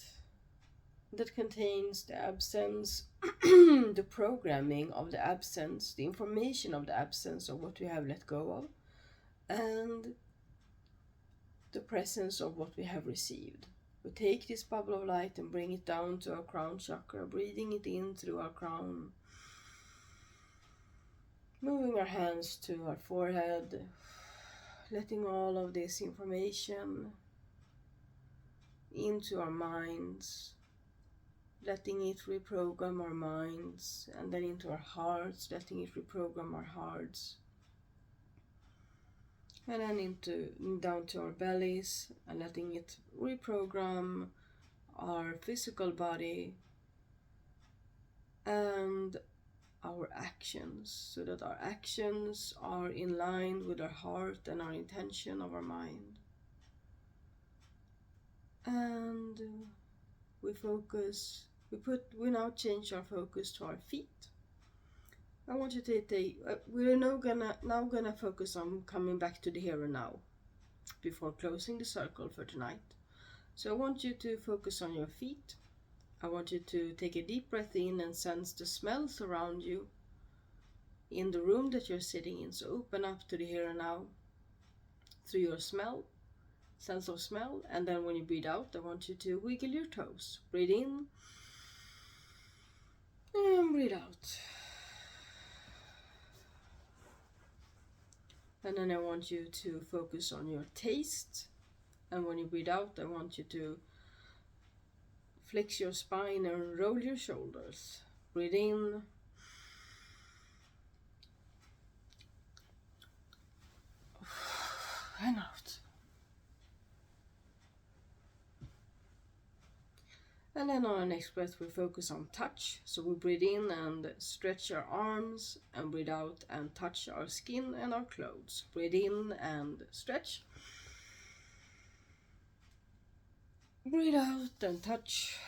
that contains the absence, the programming of the absence, the information of the absence of what we have let go of, and the presence of what we have received. We take this bubble of light and bring it down to our crown chakra, breathing it in through our crown, moving our hands to our forehead, letting all of this information into our minds, letting it reprogram our minds, and then into our hearts, letting it reprogram our hearts, and then down to our bellies, and letting it reprogram our physical body and our actions, so that our actions are in line with our heart and our intention of our mind. And we now change our focus to our feet. I want you to take, we're now gonna focus on coming back to the here and now before closing the circle for tonight. So I want you to focus on your feet. I want you to take a deep breath in and sense the smells around you in the room that you're sitting in. So open up to the here and now through your sense of smell. And then when you breathe out, I want you to wiggle your toes. Breathe in and breathe out. And then I want you to focus on your taste. And when you breathe out, I want you to flex your spine and roll your shoulders. Breathe in. And out. And then on our next breath, we focus on touch. So we breathe in and stretch our arms, and breathe out and touch our skin and our clothes. Breathe in and stretch. Breathe out and touch.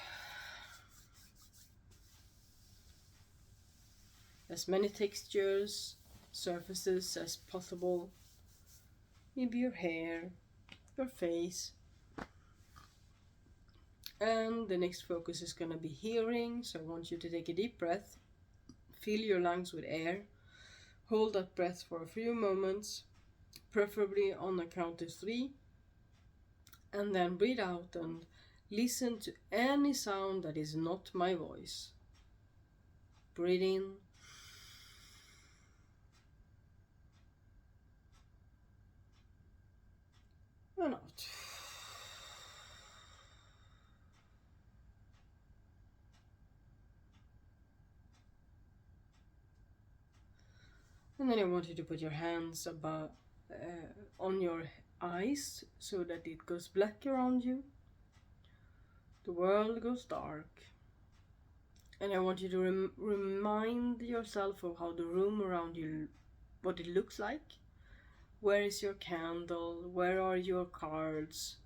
As many textures, surfaces as possible. Maybe your hair, your face. And the next focus is going to be hearing. So I want you to take a deep breath. Fill your lungs with air. Hold that breath for a few moments, preferably on the count of 3. And then breathe out and listen to any sound that is not my voice. Breathe in. And out. And then I want you to put your hands above, on your eyes so that it goes black around you. The world goes dark. And I want you to remind yourself of how the room around you, what it looks like. Where is your candle? Where are your cards?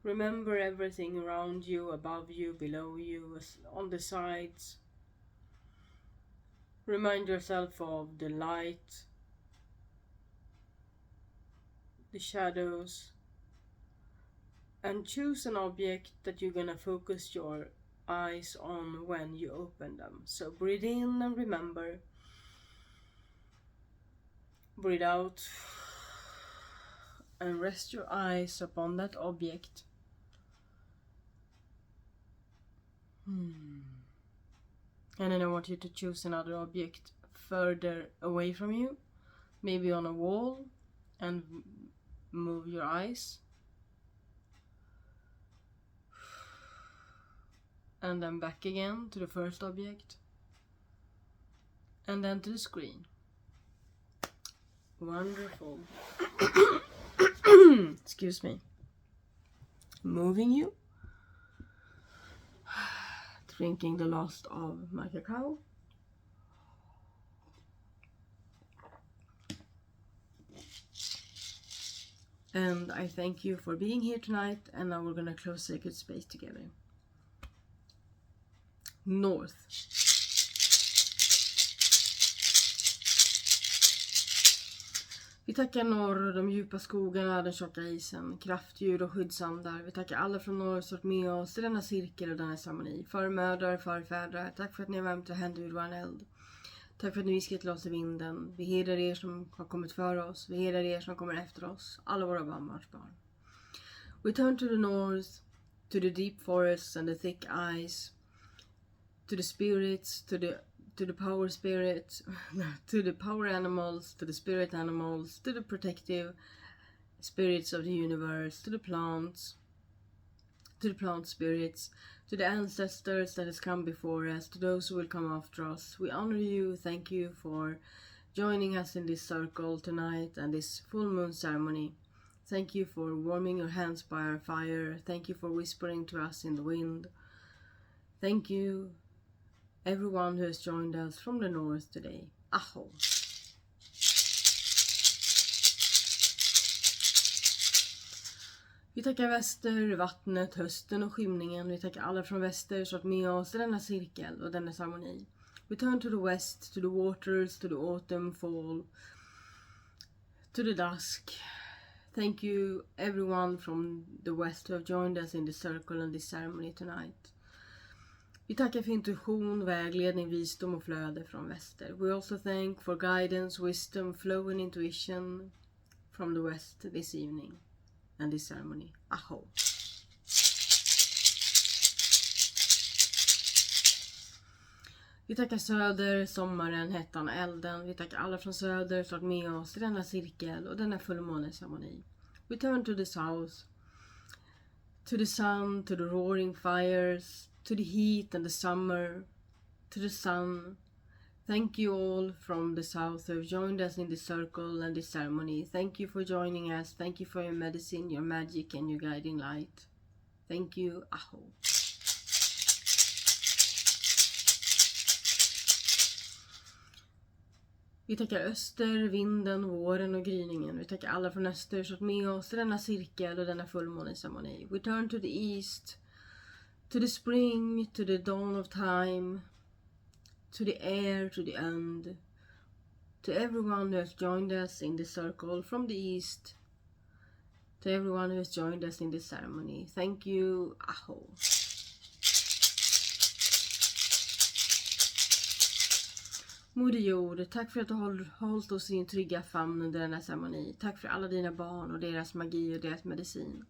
Remember everything around you, above you, below you, on the sides. Remind yourself of the light, the shadows, and choose an object that you're gonna focus your eyes on when you open them. So breathe in and remember. Breathe out and rest your eyes upon that object. And then I want you to choose another object further away from you, maybe on a wall, and move your eyes. And then back again to the first object. And then to the screen. Wonderful. Excuse me. Moving you. Drinking the last of my cacao. And I thank you for being here tonight, and now we're gonna close Sacred Space together. North. Vi tackar norr, de djupa skogarna, den tjocka isen, kraftdjur och skyddsandar. Vi tackar alla från norr som varit med oss i denna cirkel och denna ceremoni. Förmödrar, förfädrar, tack för att ni har värmt och hänt ur vår eld. Tack för att ni viskar till oss i vinden. Vi hedrar er som har kommit före oss. Vi hedrar er som kommer efter oss. Alla våra barnbarn. We turn to the north, to the deep forests and the thick ice, to the spirits, to the power spirits, to the power animals, to the spirit animals, to the protective spirits of the universe, to the plants spirits, to the ancestors that has come before us, to those who will come after us. We honor you. Thank you for joining us in this circle tonight and this full moon ceremony. Thank you for warming your hands by our fire. Thank you for whispering to us in the wind. Thank you, everyone who has joined us from the north today. Aho! Vi tackar väster, vattnet, hösten och skymningen. Vi tackar alla från väster som varit med oss i denna cirkel och denna ceremoni. We turn to the west, to the waters, to the autumn, fall, to the dusk. Thank you everyone from the west who have joined us in the circle and this ceremony tonight. Vi tackar för intuition, vägledning, visdom och flöde från väster. We also thank for guidance, wisdom, flow and intuition from the west this evening and this ceremony. Aho. Vi tackar söder, sommaren, hettan, elden. Vi tackar alla från söder som varit med oss i denna cirkel och denna fullmåneceremoni. We turn to the south, to the sun, to the roaring fires, to the heat and the summer, to the sun. Thank you all from the south who have joined us in this circle and this ceremony. Thank you for joining us. Thank you for your medicine, your magic and your guiding light. Thank you. Aho. Vi tackar öster, vinden, våren och gryningen. Vi tackar alla från öster som med oss i denna cirkel och denna fullmåneceremoni. We turn to the east, to the spring, to the dawn of time, to the air, to the end, to everyone who has joined us in the circle from the east, to everyone who has joined us in this ceremony. Thank you. Aho. Moder jord, tack för att du har hållit oss i din trygga famn under denna ceremoni. Tack för alla dina barn och deras magi och deras medicin.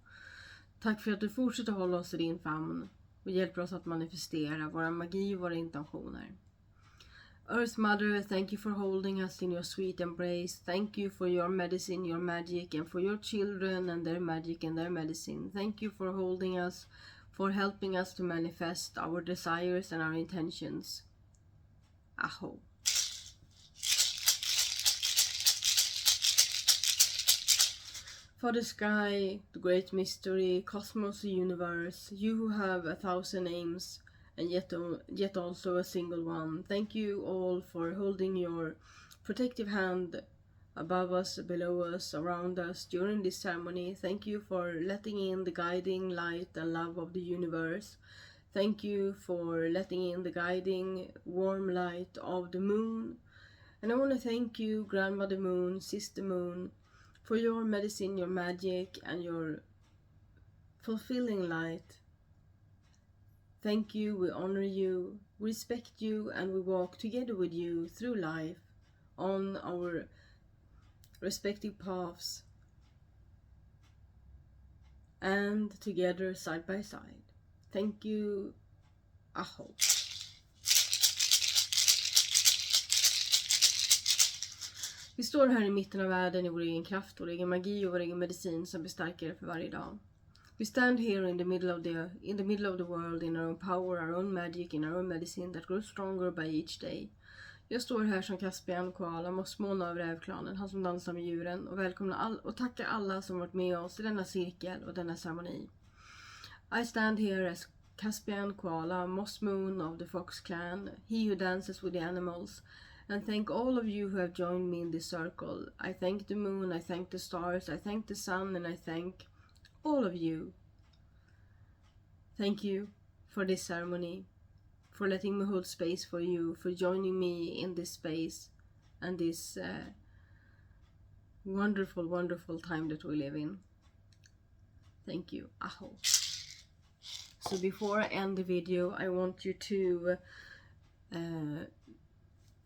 Tack för att du fortsätter hålla oss i din famn och hjälper oss att manifestera våra magi och våra intentioner. Earth Mother, thank you for holding us in your sweet embrace. Thank you for your medicine, your magic, and for your children and their magic and their medicine. Thank you for holding us, for helping us to manifest our desires and our intentions. Aho. Father Sky, the great mystery, cosmos, the universe, you who have 1,000 names and yet also a single one. Thank you all for holding your protective hand above us, below us, around us during this ceremony. Thank you for letting in the guiding light and love of the universe. Thank you for letting in the guiding warm light of the moon. And I want to thank you, Grandmother Moon, Sister Moon, for your medicine, your magic, and your fulfilling light. Thank you, we honor you, we respect you, and we walk together with you through life on our respective paths and together side by side. Thank you. Aho. Vi står här i mitten av världen i vår egen kraft, vår egen magi och vår egen medicin som blir starkare för varje dag. We stand here in the middle of the world, in our own power, our own magic, in our own medicine that grows stronger by each day. Jag står här som Caspian, Koala, mossmåne av rävklanen, han som dansar med djuren, och välkomnar och tackar alla som varit med oss i denna cirkel och denna ceremoni. I stand here as Caspian, Koala, moss moon of the fox clan, he who dances with the animals, and thank all of you who have joined me in this circle. I thank the moon, I thank the stars, I thank the sun, and I thank all of you. Thank you for this ceremony, for letting me hold space for you, for joining me in this space and this wonderful, wonderful time that we live in. Thank you. Aho. So before I end the video, I want you to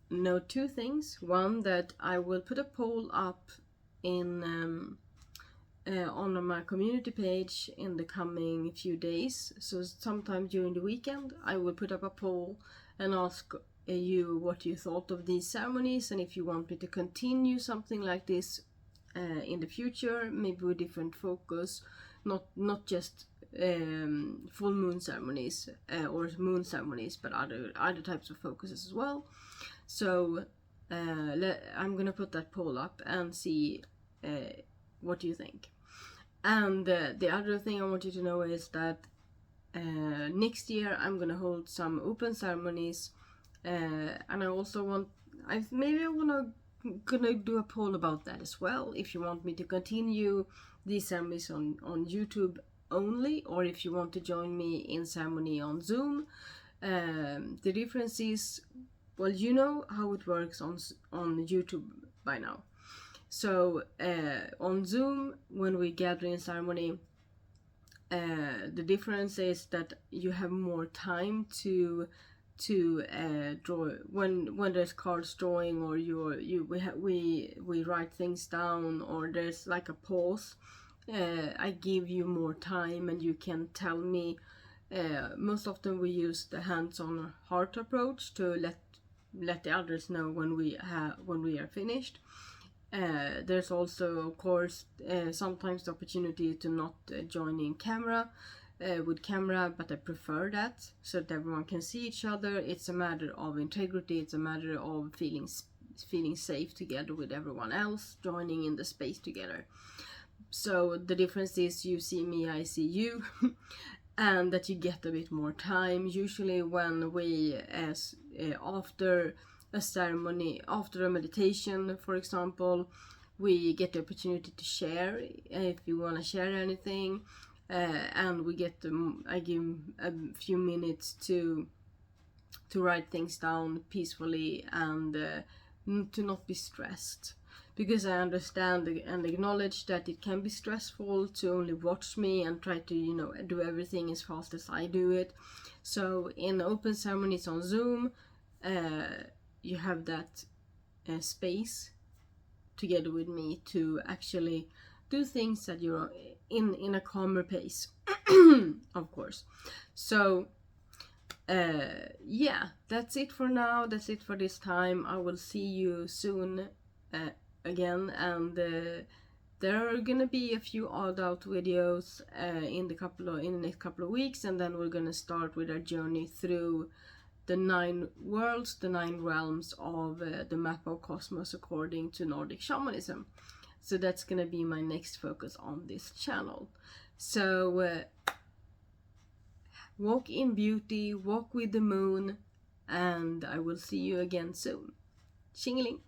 know two things. One, that I will put a poll up in on my community page in the coming few days. So sometime during the weekend I will put up a poll and ask you what you thought of these ceremonies, and if you want me to continue something like this in the future, maybe with different focus, not just full moon ceremonies or moon ceremonies, but other types of focuses as well. So I'm gonna put that poll up and see what do you think. And the other thing I want you to know is that next year I'm gonna hold some open ceremonies, and I also want, gonna do a poll about that as well, if you want me to continue these ceremonies on YouTube only, or if you want to join me in ceremony on Zoom. The difference is well, you know how it works on YouTube by now. So on Zoom, when we gather in ceremony, the difference is that you have more time to draw when there's cards drawing, or we write things down, or there's like a pause. I give you more time and you can tell me. Most often we use the hands-on heart approach to let the others know when we are finished. There's also, of course, sometimes the opportunity to not join in camera with camera, but I prefer that so that everyone can see each other. It's a matter of integrity. It's a matter of feeling safe together with everyone else, joining in the space together. So the difference is you see me, I see you, and that you get a bit more time. Usually when we, after a ceremony, after a meditation, for example, we get the opportunity to share if you want to share anything, and we get I give a few minutes to write things down peacefully and to not be stressed, because I understand and acknowledge that it can be stressful to only watch me and try to do everything as fast as I do it. So in open ceremonies on Zoom, you have that space together with me to actually do things that you're in a calmer pace. Of course. So yeah, that's it for now. That's it for this time. I will see you soon again, and there are gonna be a few odd out videos in the next couple of weeks, and then we're gonna start with our journey through the 9 worlds, the 9 realms of the map of cosmos according to Nordic shamanism. So that's gonna be my next focus on this channel. So walk in beauty, walk with the moon, and I will see you again soon. Tjingeling!